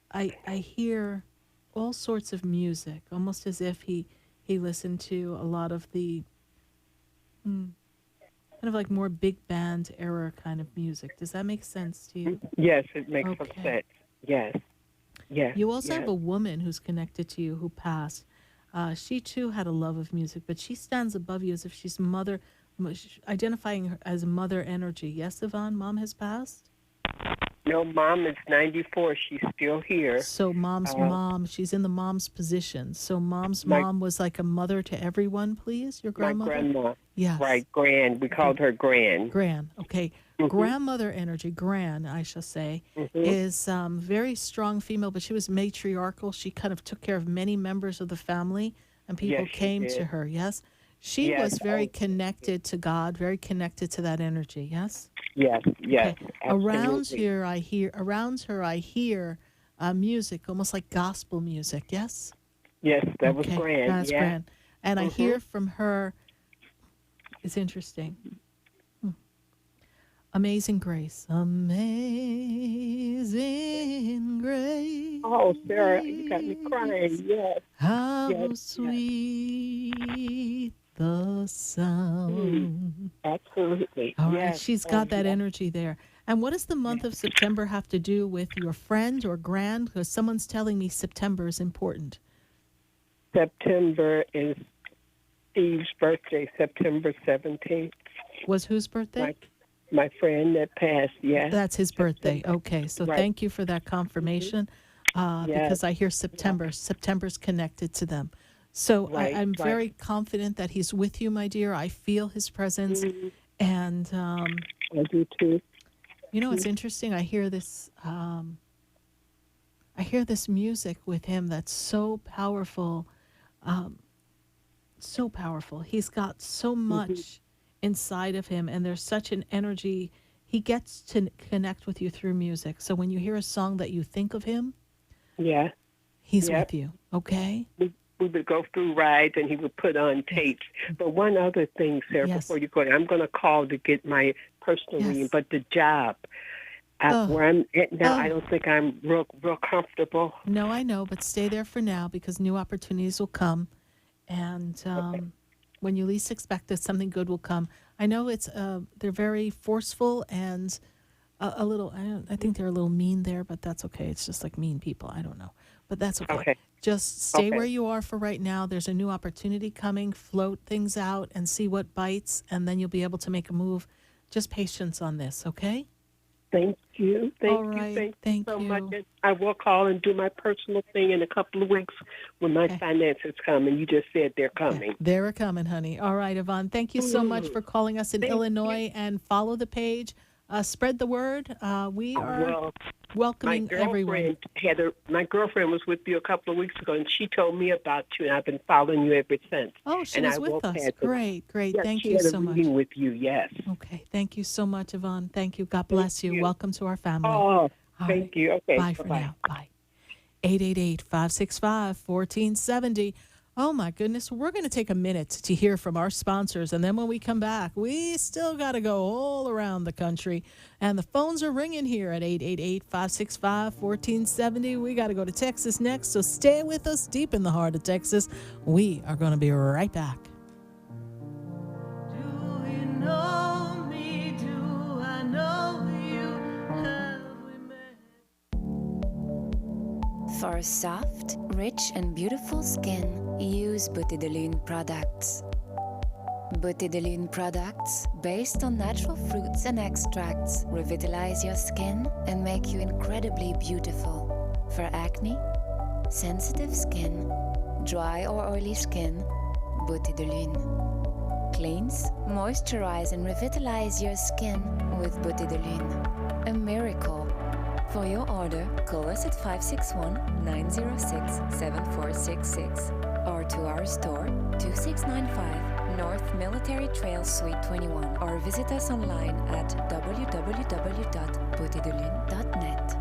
Speaker 3: I hear all sorts of music, almost as if he listened to a lot of the kind of like more big band era kind of music. Does that make sense to you?
Speaker 15: Yes, it makes some
Speaker 3: Okay.
Speaker 15: sense. Yes. Yes.
Speaker 3: You also
Speaker 15: Yes.
Speaker 3: have a woman who's connected to you who passed. She too had a love of music, but she stands above you as if she's identifying her as mother energy. Yes, Yvonne, mom has passed?
Speaker 15: No, Mom is 94. She's still here.
Speaker 3: So mom's mom, she's in the mom's position. So mom's
Speaker 15: My-
Speaker 3: mom was like a mother to everyone, please? Your grandmother?
Speaker 15: My grandma.
Speaker 3: Yes.
Speaker 15: Right, Gran. We called her Gran.
Speaker 3: Gran, okay. Grandmother energy, Gran, I shall say, is very strong female, but she was matriarchal. She kind of took care of many members of the family, and people
Speaker 15: Yes, she
Speaker 3: came
Speaker 15: did.
Speaker 3: to her, yes? She
Speaker 15: Yes,
Speaker 3: was very connected to God, very connected to that energy, yes?
Speaker 15: Yes, yes.
Speaker 3: Okay. Around
Speaker 15: Absolutely.
Speaker 3: her, I hear music, almost like gospel music, yes?
Speaker 15: Yes, that was
Speaker 3: Okay,
Speaker 15: Gran.
Speaker 3: that's
Speaker 15: Yeah.
Speaker 3: Gran. And I hear from her, it's interesting. Amazing Grace. Amazing Grace.
Speaker 15: Oh, Sarah, you got me crying. Yes.
Speaker 3: How
Speaker 15: Yes,
Speaker 3: sweet the sound.
Speaker 15: Absolutely.
Speaker 3: All right,
Speaker 15: Yes.
Speaker 3: she's got that energy there. And what does the month of September have to do with your friend or grand? Because someone's telling me September is important.
Speaker 15: September is Steve's birthday, September 17th.
Speaker 3: Was whose birthday?
Speaker 15: My friend that passed, yes.
Speaker 3: That's his birthday. Okay, so
Speaker 15: Right.
Speaker 3: thank you for that confirmation because I hear September. September's connected to them. So
Speaker 15: Right,
Speaker 3: I'm
Speaker 15: right.
Speaker 3: very confident that he's with you, my dear. I feel his presence. And,
Speaker 15: I do too.
Speaker 3: you know, it's interesting. I hear this music with him that's so powerful. So powerful. He's got so much inside of him, and there's such an energy. He gets to connect with you through music. So when you hear a song that you think of him,
Speaker 15: Yeah.
Speaker 3: he's
Speaker 15: Yep.
Speaker 3: with you. Okay?
Speaker 15: We would go through rides and he would put on tapes. But one other thing, Sarah,
Speaker 3: Yes.
Speaker 15: before you go, I'm going to call to get my personal
Speaker 3: Yes.
Speaker 15: reading, but the job, where I'm at now, I don't think I'm real comfortable.
Speaker 3: No, I know, but stay there for now because new opportunities will come. And when you least expect it, something good will come. I know it's they're very forceful and a little, I think they're a little mean there, but that's okay. It's just like mean people. I don't know. But that's okay.
Speaker 15: Okay.
Speaker 3: Just stay
Speaker 15: Okay.
Speaker 3: where you are for right now. There's a new opportunity coming. Float things out and see what bites, and then you'll be able to make a move. Just patience on this, okay?
Speaker 15: Thank you.
Speaker 3: All right.
Speaker 15: Thank you so much. And I will call and do my personal thing in a couple of weeks when my finances come. And you just said they're coming.
Speaker 3: They're coming, honey. All right, Yvonne. Thank you so much for calling us in Illinois, and follow the page. Spread the word. We are welcoming everyone.
Speaker 15: My girlfriend was with you a couple of weeks ago, and she told me about you, and I've been following you ever since.
Speaker 3: Oh, she
Speaker 15: and
Speaker 3: was
Speaker 15: I
Speaker 3: with
Speaker 15: will
Speaker 3: us.
Speaker 15: pass it.
Speaker 3: Great.
Speaker 15: Yes,
Speaker 3: Thank
Speaker 15: she
Speaker 3: you
Speaker 15: had a
Speaker 3: so much.
Speaker 15: reading with you, yes.
Speaker 3: Okay. Thank you so much, Yvonne. Thank you. God bless you. Welcome to our family.
Speaker 15: Oh,
Speaker 3: All
Speaker 15: thank you. Okay.
Speaker 3: Bye for now. Bye. 888-565-1470. Oh, my goodness. We're going to take a minute to hear from our sponsors. And then when we come back, we still got to go all around the country. And the phones are ringing here at 888-565-1470. We got to go to Texas next. So stay with us deep in the heart of Texas. We are going to be right back.
Speaker 4: Do you know me? Do I know you? Have we met?
Speaker 5: For soft, rich, and beautiful skin, use Beauté de Lune products. Beauté de Lune products, based on natural fruits and extracts, revitalize your skin and make you incredibly beautiful. For acne, sensitive skin, dry or oily skin, Beauté de Lune. Cleanse, moisturize, and revitalize your skin with Beauté de Lune. A miracle. For your order, call us at 561-906-7466 or to our store, 2695 North Military Trail Suite 21, or visit us online at www.beautédelune.net.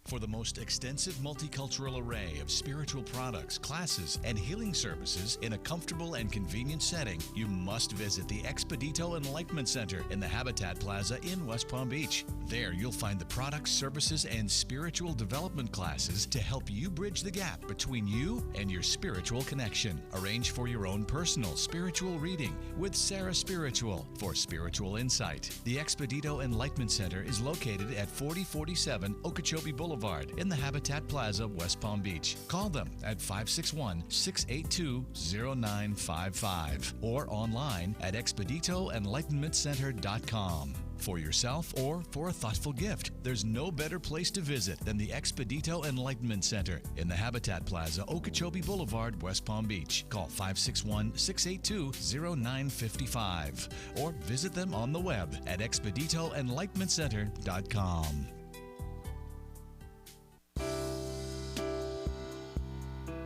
Speaker 6: For the most extensive multicultural array of spiritual products, classes, and healing services in a comfortable and convenient setting, you must visit the Expedito Enlightenment Center in the Habitat Plaza in West Palm Beach. There you'll find the products, services, and spiritual development classes to help you bridge the gap between you and your spiritual connection. Arrange for your own personal spiritual reading with Sarah Spiritual for spiritual insight. The Expedito Enlightenment Center is located at 4047 Okeechobee Boulevard in the Habitat Plaza, West Palm Beach. Call them at 561-682-0955 or online at expeditoenlightenmentcenter.com. For yourself or for a thoughtful gift, there's no better place to visit than the Expedito Enlightenment Center in the Habitat Plaza, Okeechobee Boulevard, West Palm Beach. Call 561-682-0955 or visit them on the web at expeditoenlightenmentcenter.com.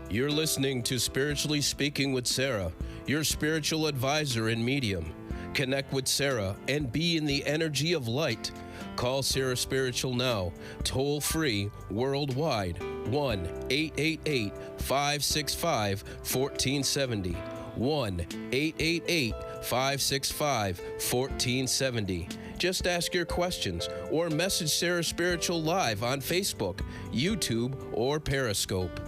Speaker 2: You're listening to Spiritually Speaking with Sarah, your spiritual advisor and medium. Connect with Sarah and be in the energy of light. Call Sarah Spiritual now, toll free, worldwide, 1-888-565-1470. 1-888-565-1470. Just ask your questions or message Sarah Spiritual live on Facebook, YouTube, or Periscope.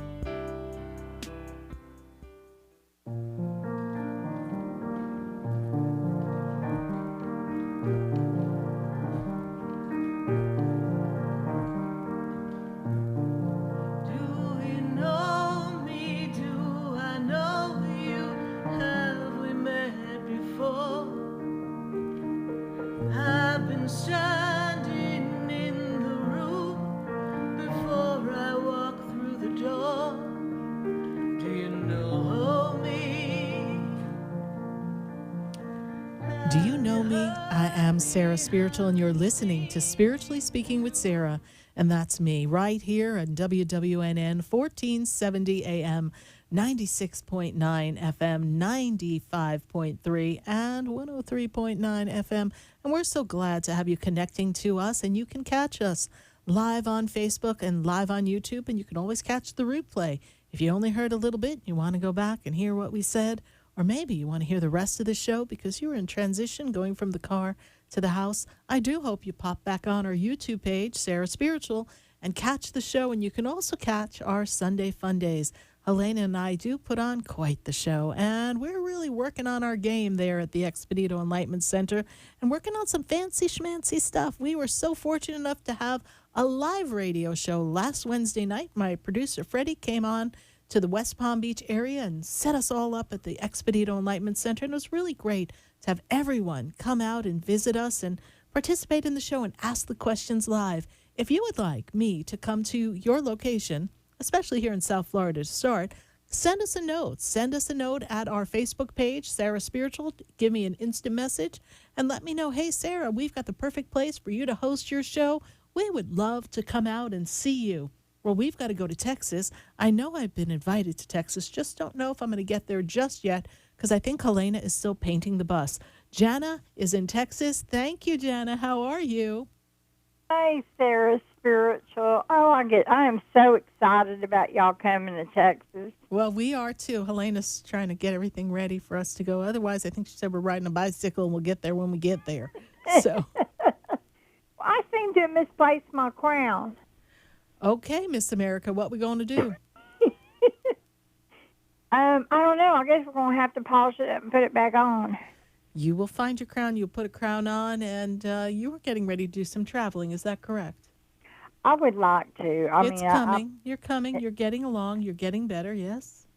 Speaker 3: Do you know me? I am Sarah Spiritual, and you're listening to Spiritually Speaking with Sarah, and that's me right here on WWNN 1470 AM, 96.9 FM, 95.3, and 103.9 FM. And we're so glad to have you connecting to us, and you can catch us live on Facebook and live on YouTube, and you can always catch the replay. If you only heard a little bit, you want to go back and hear what we said, or maybe you want to hear the rest of the show because you were in transition going from the car to the house, I do hope you pop back on our YouTube page, Sarah Spiritual, and catch the show. And you can also catch our Sunday Fun Days. Helena and I do put on quite the show, and we're really working on our game there at the Expedito Enlightenment Center and working on some fancy schmancy stuff. We were so fortunate enough to have a live radio show last Wednesday night. My producer, Freddie, came on to the West Palm Beach area and set us all up at the Expedito Enlightenment Center. And it was really great to have everyone come out and visit us and participate in the show and ask the questions live. If you would like me to come to your location, especially here in South Florida to start, send us a note. Send us a note at our Facebook page, Sarah Spiritual. Give me an instant message and let me know, hey, Sarah, we've got the perfect place for you to host your show. We would love to come out and see you. Well, we've got to go to Texas. I know I've been invited to Texas, just don't know if I'm going to get there just yet because I think Helena is still painting the bus. Jana is in Texas. Thank you, Jana. How are you?
Speaker 16: Hey, Sarah Spiritual. I am so excited about y'all coming to Texas.
Speaker 3: Well, we are too. Helena's trying to get everything ready for us to go. Otherwise, I think she said we're riding a bicycle and we'll get there when we get there. So,
Speaker 16: I seem to have misplaced my crown.
Speaker 3: Okay, Miss America, what we going to do?
Speaker 16: I don't know. I guess we're going to have to polish it up and put it back on.
Speaker 3: You will find your crown. You'll put a crown on, and you were getting ready to do some traveling. Is that correct?
Speaker 16: I would like to.
Speaker 3: It's coming. You're coming. You're getting along. You're getting better, yes?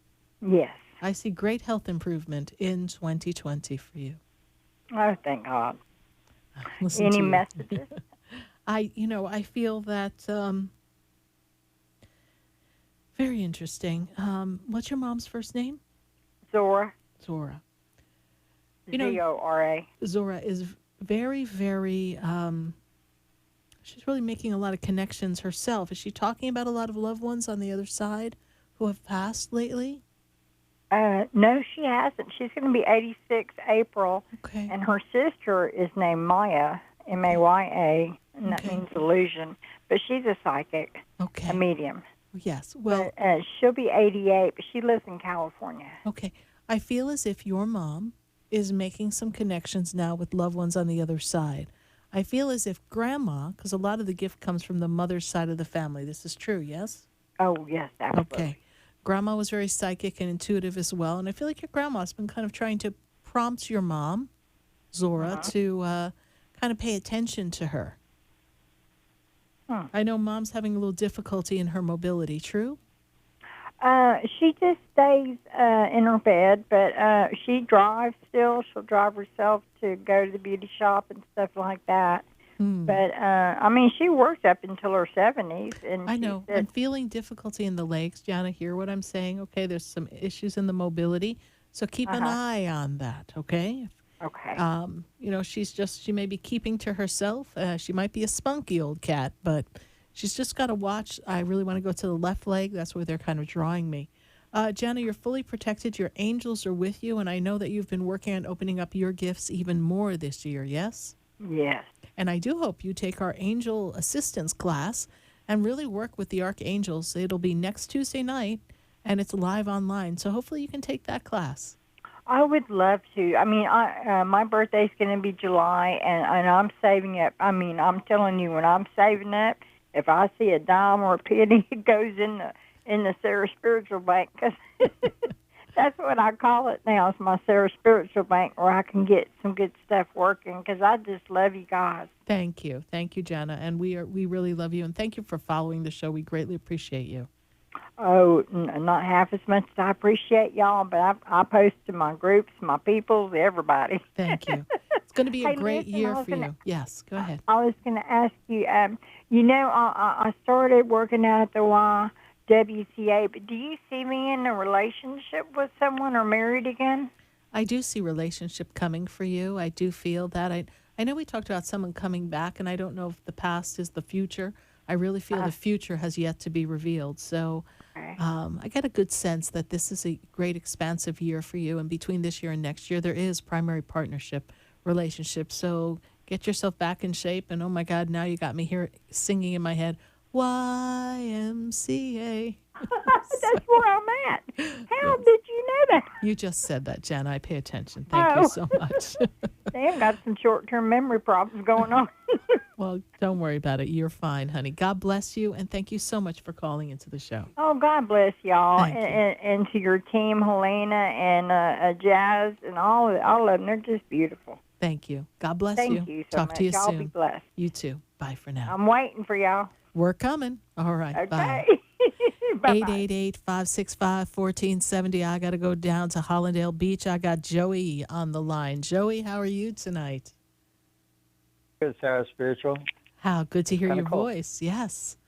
Speaker 16: Yes.
Speaker 3: I see great health improvement in 2020 for you.
Speaker 16: Oh, thank God.
Speaker 3: Listen
Speaker 16: Any
Speaker 3: to you.
Speaker 16: messages?
Speaker 3: I feel that very interesting. What's your mom's first name?
Speaker 16: Zora.
Speaker 3: Zora.
Speaker 16: Z-O-R-A.
Speaker 3: Zora is very, very, she's really making a lot of connections herself. Is she talking about a lot of loved ones on the other side who have passed lately?
Speaker 16: No, she hasn't. She's going to be 86 April.
Speaker 3: Okay.
Speaker 16: And her sister is named Maya, M-A-Y-A, and that means illusion. But she's a psychic, a medium.
Speaker 3: Yes. Well,
Speaker 16: she'll be 88, but she lives in California.
Speaker 3: Okay. I feel as if your mom is making some connections now with loved ones on the other side. I feel as if Grandma, because a lot of the gift comes from the mother's side of the family. This is true, yes?
Speaker 16: Oh, yes, absolutely.
Speaker 3: Okay. Grandma was very psychic and intuitive as well, and I feel like your grandma's been kind of trying to prompt your mom, Zora, to kind of pay attention to her. I know Mom's having a little difficulty in her mobility, true?
Speaker 16: She just stays in her bed, but she drives still. She'll drive herself to go to the beauty shop and stuff like that. But, I mean, she works up until her 70s. And
Speaker 3: I know. I'm feeling difficulty in the legs. Jana, hear what I'm saying? Okay, there's some issues in the mobility. So keep an eye on that, okay?
Speaker 16: Okay.
Speaker 3: You know, she may be keeping to herself. She might be a spunky old cat, but she's just got to watch. I really want to go to the left leg. That's where they're kind of drawing me. Jana, you're fully protected. Your angels are with you, and I know that you've been working on opening up your gifts even more this year, yes?
Speaker 16: Yes.
Speaker 3: And I do hope you take our angel assistance class and really work with the archangels. It'll be next Tuesday night, and it's live online. So hopefully you can take that class.
Speaker 16: I would love to. I mean, my birthday's going to be July, and I'm saving up. I mean, I'm telling you, when I'm saving up, if I see a dime or a penny, it goes in the SarahSpiritual bank, because that's what I call it now. It's my SarahSpiritual bank, where I can get some good stuff working, because I just love you guys.
Speaker 3: Thank you, Jana, and we really love you, and thank you for following the show. We greatly appreciate you.
Speaker 16: Oh, not half as much as I appreciate y'all, but I post to my groups, my peoples, everybody.
Speaker 3: Thank you. It's going to be a great
Speaker 16: listen,
Speaker 3: year for you. Yes, go ahead.
Speaker 16: I was going to ask you, you know, I started working out at the YWCA, but do you see me in a relationship with someone or married again?
Speaker 3: I do see relationship coming for you. I do feel that. I know we talked about someone coming back, and I don't know if the past is the future. I really feel the future has yet to be revealed. So I get a good sense that this is a great expansive year for you. And between this year and next year, there is primary partnership relationship. So get yourself back in shape. And oh, my God, now you got me here singing in my head, YMCA.
Speaker 16: That's where I'm at. How did you know that?
Speaker 3: You just said that, Jen. I pay attention. Thank you so much.
Speaker 16: Damn, got some short-term memory problems going on.
Speaker 3: Well, don't worry about it. You're fine, honey. God bless you, and thank you so much for calling into the show.
Speaker 16: Oh, God bless y'all,
Speaker 3: Thank you.
Speaker 16: and to your team, Helena and Jazz, and all of them. They're just beautiful.
Speaker 3: Thank you. God bless you.
Speaker 16: Thank you so
Speaker 3: Talk
Speaker 16: much.
Speaker 3: to you
Speaker 16: y'all
Speaker 3: soon.
Speaker 16: be blessed.
Speaker 3: You too. Bye for now.
Speaker 16: I'm waiting for y'all.
Speaker 3: We're coming. All right.
Speaker 16: Okay.
Speaker 3: Bye. 888-565-1470. I got to go down to Hollandale Beach. I got Joey on the line. Joey, how are you tonight?
Speaker 17: Good, SarahSpiritual.
Speaker 3: How good to hear
Speaker 17: Kinda
Speaker 3: your
Speaker 17: cool.
Speaker 3: voice. Yes.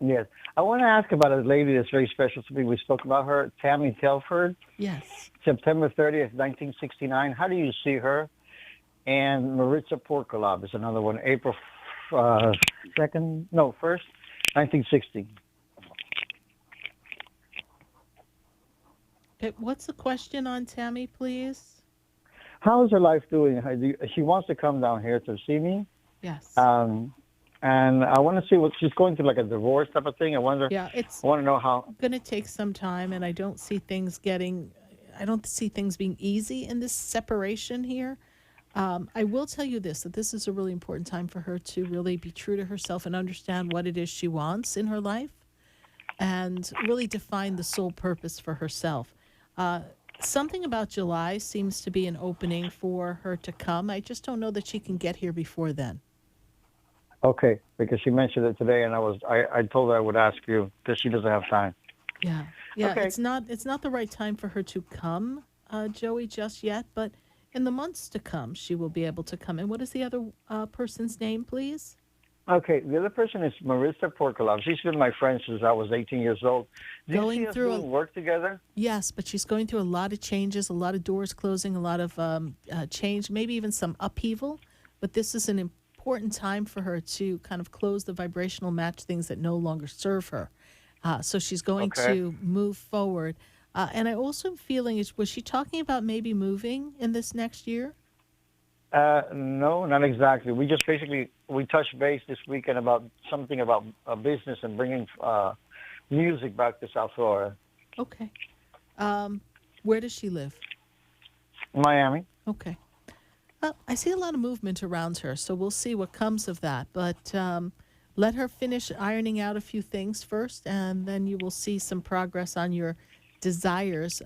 Speaker 17: Yes. I want to ask about a lady that's very special to me. We spoke about her, Tammy Telford.
Speaker 3: Yes.
Speaker 17: September 30th, 1969. How do you see her? And Maritza Porkolov is another one. April 1st, 1960.
Speaker 3: Okay, what's the question on Tammy, please?
Speaker 17: How is her life doing? She wants to come down here to see me.
Speaker 3: Yes.
Speaker 17: And I want to see what she's going through, like a divorce type of thing. I wonder.
Speaker 3: Yeah,
Speaker 17: I want to know how.
Speaker 3: Going to take some time, and I don't see things being easy in this separation here. I will tell you this, that this is a really important time for her to really be true to herself and understand what it is she wants in her life and really define the sole purpose for herself. Something about July seems to be an opening for her to come. I just don't know that she can get here before then.
Speaker 17: Okay, because she mentioned it today, and I told her I would ask you because she doesn't have time.
Speaker 3: Yeah,
Speaker 17: Okay.
Speaker 3: It's not the right time for her to come, Joey, just yet. But in the months to come, she will be able to come. And what is the other person's name, please?
Speaker 17: Okay, the other person is Maritza Porkolov. She's been my friend since I was 18 years old. Do you see us doing work together?
Speaker 3: Yes, but she's going through a lot of changes, a lot of doors closing, a lot of change, maybe even some upheaval. But this is an important time for her to kind of close the vibrational match things that no longer serve her. So she's going to move forward. And I also am feeling, was she talking about maybe moving in this next year?
Speaker 17: No, not exactly. We just basically, we touched base this weekend about something about business and bringing music back to South Florida.
Speaker 3: Okay. Where does she live?
Speaker 17: Miami.
Speaker 3: Okay. Well, I see a lot of movement around her, so we'll see what comes of that. But let her finish ironing out a few things first, and then you will see some progress on your desires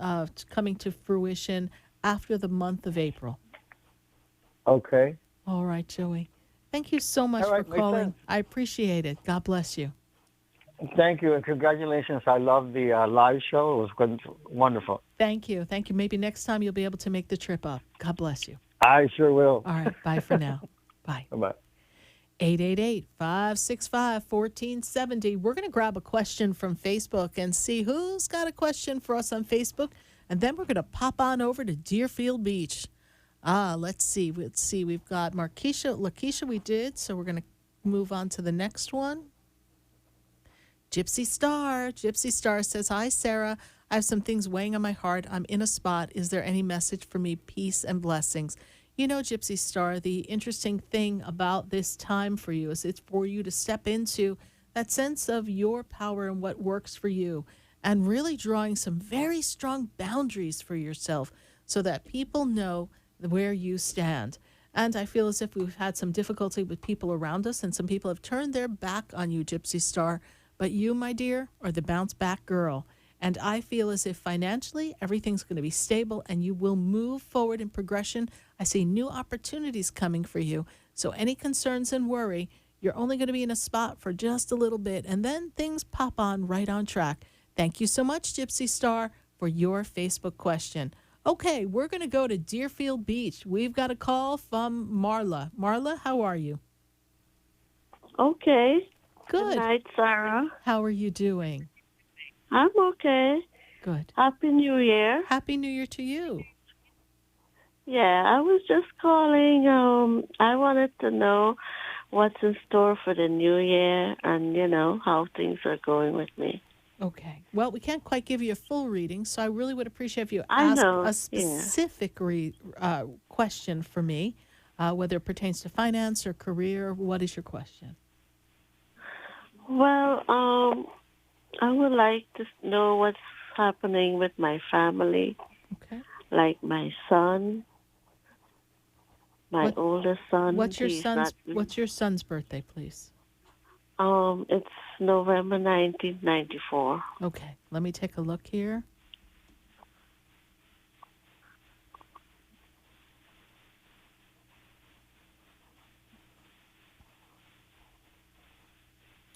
Speaker 3: coming to fruition after the month of April.
Speaker 17: Okay.
Speaker 3: All right, Joey. Thank you so much
Speaker 17: All right,
Speaker 3: for
Speaker 17: makes
Speaker 3: calling.
Speaker 17: sense.
Speaker 3: I appreciate it. God bless you.
Speaker 17: Thank you and congratulations. I love the live show. It was wonderful.
Speaker 3: Thank you. Thank you. Maybe next time you'll be able to make the trip up. God bless you.
Speaker 17: I sure will.
Speaker 3: All right. Bye for now. Bye.
Speaker 17: Bye-bye.
Speaker 3: 888-565-1470. We're going to grab a question from Facebook and see who's got a question for us on Facebook. And then we're going to pop on over to Deerfield Beach. Let's see. We've got Lakeisha we did, so we're going to move on to the next one. Gypsy Star says, "Hi, Sarah. I have some things weighing on my heart. I'm in a spot. Is there any message for me? Peace and blessings." You know, Gypsy Star, the interesting thing about this time for you is it's for you to step into that sense of your power and what works for you, and really drawing some very strong boundaries for yourself so that people know where you stand. And I feel as if we've had some difficulty with people around us, and some people have turned their back on you, Gypsy Star. But you, my dear, are the bounce back girl. And I feel as if financially everything's going to be stable and you will move forward in progression. I see new opportunities coming for you. So any concerns and worry, you're only going to be in a spot for just a little bit, and then things pop on right on track. Thank you so much, Gypsy Star, for your Facebook question. Okay, we're going to go to Deerfield Beach. We've got a call from Marla. Marla, how are you?
Speaker 18: Okay.
Speaker 3: Good.
Speaker 18: Good night, Sarah.
Speaker 3: How are you doing?
Speaker 18: I'm okay.
Speaker 3: Good.
Speaker 18: Happy New Year.
Speaker 3: Happy New Year to you.
Speaker 18: Yeah, I was just calling. I wanted to know what's in store for the new year and, how things are going with me.
Speaker 3: Okay. Well, we can't quite give you a full reading, so I really would appreciate if you
Speaker 18: I
Speaker 3: ask
Speaker 18: know,
Speaker 3: a specific question for me, whether it pertains to finance or career. What is your question?
Speaker 18: Well, I would like to know what's happening with my family.
Speaker 3: Okay.
Speaker 18: Like my son, my oldest son.
Speaker 3: What's your son's birthday, please?
Speaker 18: It's November 1994.
Speaker 3: Okay. Let me take a look here.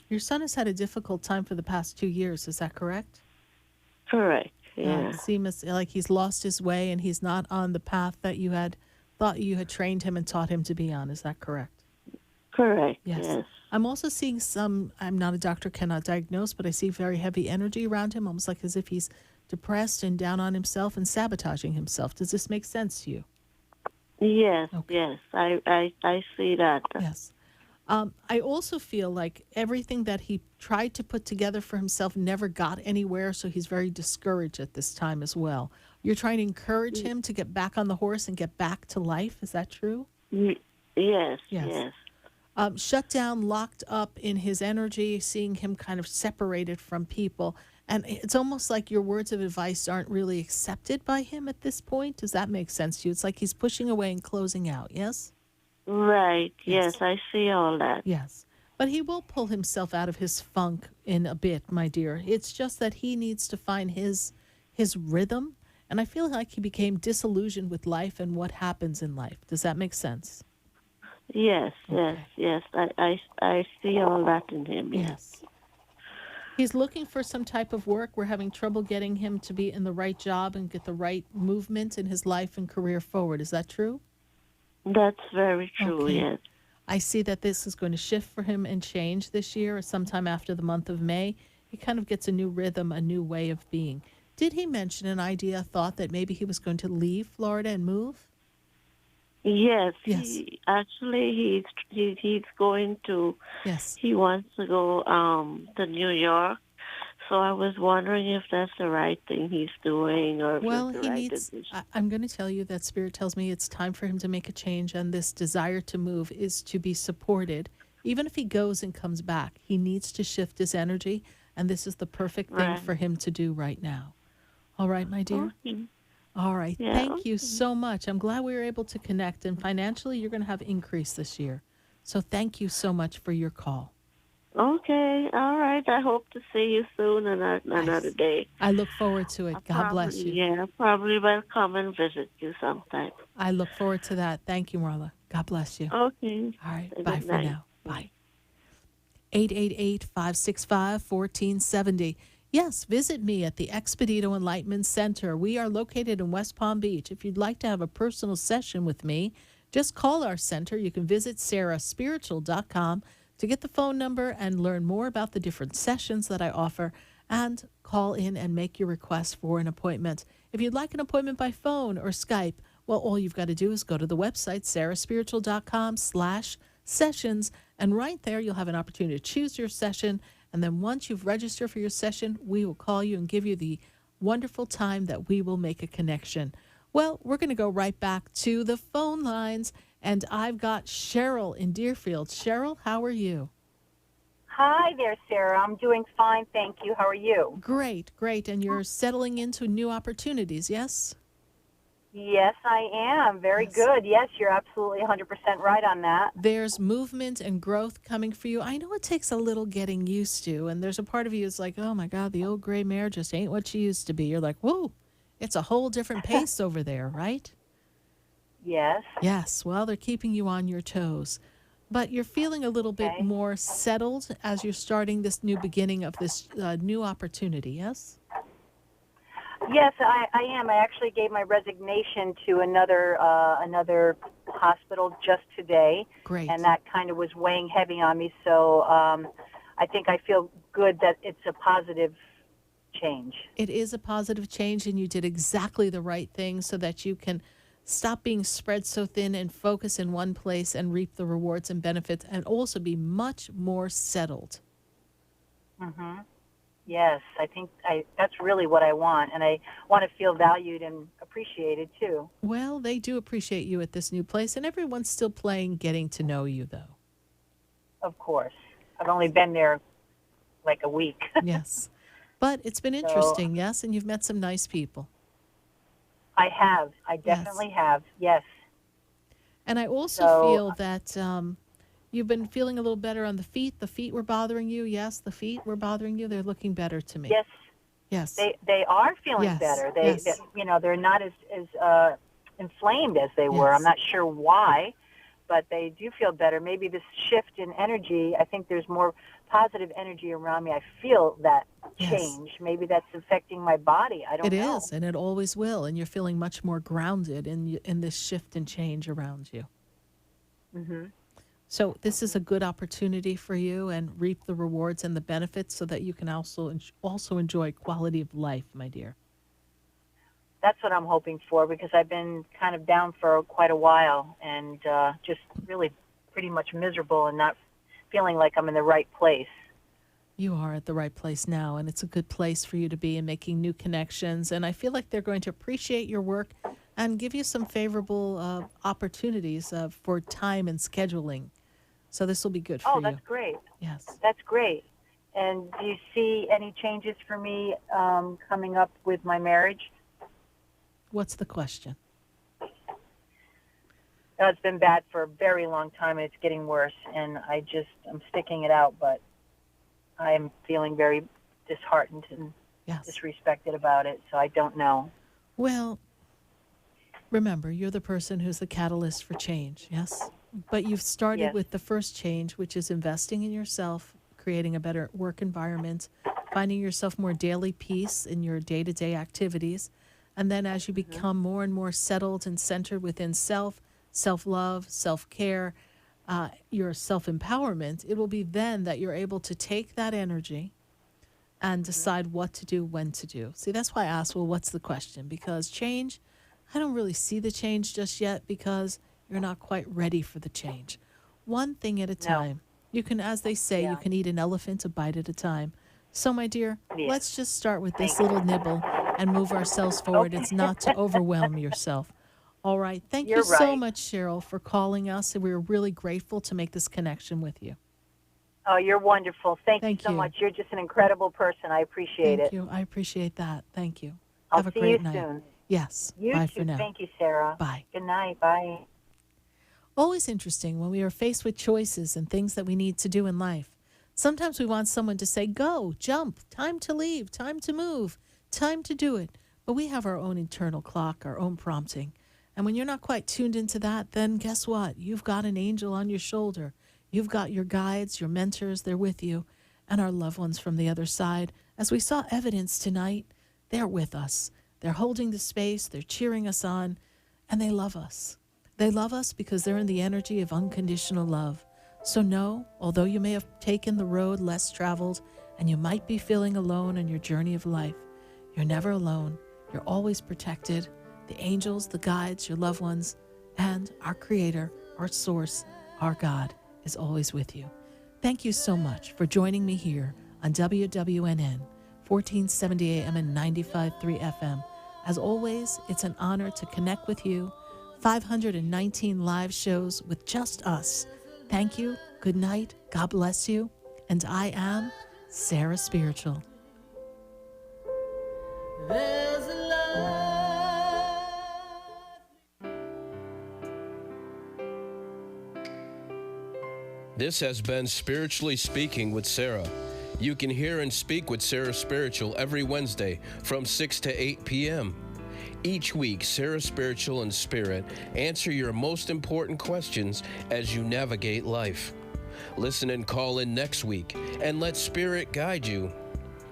Speaker 3: Your son has had a difficult time for the past 2 years. Is that correct?
Speaker 18: Correct. Yeah.
Speaker 3: It seems like he's lost his way and he's not on the path that you had thought you had trained him and taught him to be on. Is that correct?
Speaker 18: Correct.
Speaker 3: Yes. I'm also seeing I'm not a doctor, cannot diagnose, but I see very heavy energy around him, almost like as if he's depressed and down on himself and sabotaging himself. Does this make sense to you?
Speaker 18: Yes. Okay. Yes. I see that.
Speaker 3: Yes. I also feel like everything that he tried to put together for himself never got anywhere, so he's very discouraged at this time as well. You're trying to encourage him to get back on the horse and get back to life. Is that true?
Speaker 18: Yes. Yes.
Speaker 3: Shut down, locked up in his energy, seeing him kind of separated from people. And it's almost like your words of advice aren't really accepted by him at this point. Does that make sense to you? It's like he's pushing away and closing out, yes?
Speaker 18: Right. Yes, I see all that.
Speaker 3: Yes. But he will pull himself out of his funk in a bit, my dear. It's just that he needs to find his rhythm. And I feel like he became disillusioned with life and what happens in life. Does that make sense?
Speaker 18: Yes, yes. I see all that in him.
Speaker 3: Yes. He's looking for some type of work. We're having trouble getting him to be in the right job and get the right movement in his life and career forward. Is that true?
Speaker 18: That's very true, yes.
Speaker 3: I see that this is going to shift for him and change this year, or sometime after the month of May. He kind of gets a new rhythm, a new way of being. Did he mention an idea, a thought that maybe he was going to leave Florida and move?
Speaker 18: Yes.
Speaker 3: Yes.
Speaker 18: He's going to.
Speaker 3: Yes.
Speaker 18: He wants to go to New York. So I was wondering if that's the right thing he's doing, or if
Speaker 3: well,
Speaker 18: it's the
Speaker 3: he
Speaker 18: right
Speaker 3: needs.
Speaker 18: decision.
Speaker 3: I'm going to tell you that Spirit tells me it's time for him to make a change, and this desire to move is to be supported. Even if he goes and comes back, he needs to shift his energy, and this is the perfect thing for him to do right now. All right, my dear.
Speaker 18: Okay.
Speaker 3: All right.
Speaker 18: Yeah.
Speaker 3: Thank you so much. I'm glad we were able to connect. And financially, you're going to have increase this year. So thank you so much for your call.
Speaker 18: Okay. All right. I hope to see you soon another day.
Speaker 3: I look forward to it. God bless you.
Speaker 18: Yeah, probably will come and visit you sometime.
Speaker 3: I look forward to that. Thank you, Marla. God bless you.
Speaker 18: Okay.
Speaker 3: All right.
Speaker 18: Good
Speaker 3: Bye for
Speaker 18: night.
Speaker 3: now. Bye. 888-565-1470. Yes, visit me at the Expedito Enlightenment Center. We are located in West Palm Beach. If you'd like to have a personal session with me, just call our center. You can visit SarahSpiritual.com to get the phone number and learn more about the different sessions that I offer, and call in and make your request for an appointment. If you'd like an appointment by phone or Skype, well, all you've got to do is go to the website, SarahSpiritual.com/sessions, and right there you'll have an opportunity to choose your session. And then once you've registered for your session, we will call you and give you the wonderful time that we will make a connection. Well, we're going to go right back to the phone lines, and I've got Cheryl in Deerfield. Cheryl, how are you?
Speaker 19: Hi there, Sarah. I'm doing fine, thank you. How are you?
Speaker 3: Great, great. And you're settling into new opportunities, yes?
Speaker 19: Yes, I am. Very good. Yes, you're absolutely 100% right on that.
Speaker 3: There's movement and growth coming for you. I know it takes a little getting used to, and there's a part of you that's like, oh my God, the old gray mare just ain't what she used to be. You're like, whoa, it's a whole different pace over there, right?
Speaker 19: Yes.
Speaker 3: Yes. Well, they're keeping you on your toes. But you're feeling a little bit more settled as you're starting this new beginning of this new opportunity, yes?
Speaker 19: Yes, I am. I actually gave my resignation to another hospital just today.
Speaker 3: Great.
Speaker 19: And that kind of was weighing heavy on me. So I think I feel good that it's a positive change.
Speaker 3: It is a positive change, and you did exactly the right thing so that you can stop being spread so thin and focus in one place and reap the rewards and benefits, and also be much more settled.
Speaker 19: Mm-hmm. Yes, I think that's really what I want, and I want to feel valued and appreciated too.
Speaker 3: Well, they do appreciate you at this new place, and everyone's still playing getting to know you, though.
Speaker 19: Of course. I've only been there like a week.
Speaker 3: Yes. But it's been interesting, yes? And you've met some nice people.
Speaker 19: I have. I definitely have, yes.
Speaker 3: And I also feel that you've been feeling a little better on the feet. The feet were bothering you. Yes, the feet were bothering you. They're looking better to me.
Speaker 19: Yes.
Speaker 3: Yes.
Speaker 19: They are feeling better. They, they're not as inflamed as they were. I'm not sure why, but they do feel better. Maybe this shift in energy, I think there's more positive energy around me. I feel that change. Maybe that's affecting my body. I don't know.
Speaker 3: It is, and it always will. And you're feeling much more grounded in this shift and change around you.
Speaker 19: Mm-hmm.
Speaker 3: So this is a good opportunity for you, and reap the rewards and the benefits so that you can also enjoy quality of life, my dear.
Speaker 19: That's what I'm hoping for, because I've been kind of down for quite a while and just really pretty much miserable and not feeling like I'm in the right place.
Speaker 3: You are at the right place now, and it's a good place for you to be, and making new connections. And I feel like they're going to appreciate your work and give you some favorable opportunities for time and scheduling. So this will be good for you.
Speaker 19: Oh, that's great.
Speaker 3: Yes.
Speaker 19: That's great. And do you see any changes for me coming up with my marriage?
Speaker 3: What's the question?
Speaker 19: It's been bad for a very long time, and it's getting worse. And I'm sticking it out, but I'm feeling very disheartened and disrespected about it. So I don't know.
Speaker 3: Well, remember, you're the person who's the catalyst for change, yes? But you've started with the first change, which is investing in yourself, creating a better work environment, finding yourself more daily peace in your day-to-day activities. And then as you become more and more settled and centered within self-love, self-care, your self-empowerment, it will be then that you're able to take that energy and decide what to do, when to do. See, that's why I asked, well, what's the question? Because change, I don't really see the change just yet, because you're not quite ready for the change. One thing at a time. You can, as they say, you can eat an elephant a bite at a time. So, my dear, let's just start with this little nibble and move ourselves forward. It's not to overwhelm yourself. All right. Thank you so much, Cheryl, for calling us. And we're really grateful to make this connection with you.
Speaker 19: Oh, you're wonderful. Thank you so much. You're just an incredible person. I appreciate it.
Speaker 3: Thank you. I appreciate that. Thank you.
Speaker 19: I'll
Speaker 3: Have a
Speaker 19: see
Speaker 3: great
Speaker 19: you
Speaker 3: night.
Speaker 19: soon.
Speaker 3: Yes.
Speaker 19: You
Speaker 3: Bye
Speaker 19: too.
Speaker 3: for now.
Speaker 19: Thank you, Sarah.
Speaker 3: Bye.
Speaker 19: Good night. Bye.
Speaker 3: Always interesting when we are faced with choices and things that we need to do in life. Sometimes we want someone to say, go, jump, time to leave, time to move, time to do it. But we have our own internal clock, our own prompting. And when you're not quite tuned into that, then guess what? You've got an angel on your shoulder. You've got your guides, your mentors, they're with you, and our loved ones from the other side. As we saw evidence tonight, they're with us. They're holding the space, they're cheering us on, and they love us. They love us because they're in the energy of unconditional love. So know, although you may have taken the road less traveled and you might be feeling alone in your journey of life, you're never alone. You're always protected. The angels, the guides, your loved ones, and our Creator, our Source, our God is always with you. Thank you so much for joining me here on WWNN, 1470 AM and 95.3 FM. As always, it's an honor to connect with you. 519 live shows with just us. Thank you. Good night. God bless you. And I am Sarah Spiritual.
Speaker 4: There's a
Speaker 2: This has been Spiritually Speaking with Sarah. You can hear and speak with Sarah Spiritual every Wednesday from 6 to 8 p.m. Each week, Sarah Spiritual and Spirit answer your most important questions as you navigate life. Listen and call in next week and let Spirit guide you.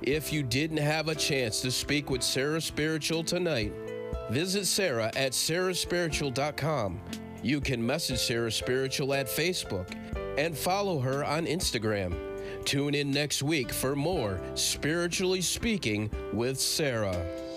Speaker 2: If you didn't have a chance to speak with Sarah Spiritual tonight, visit Sarah at SarahSpiritual.com. You can message Sarah Spiritual at Facebook and follow her on Instagram. Tune in next week for more Spiritually Speaking with Sarah.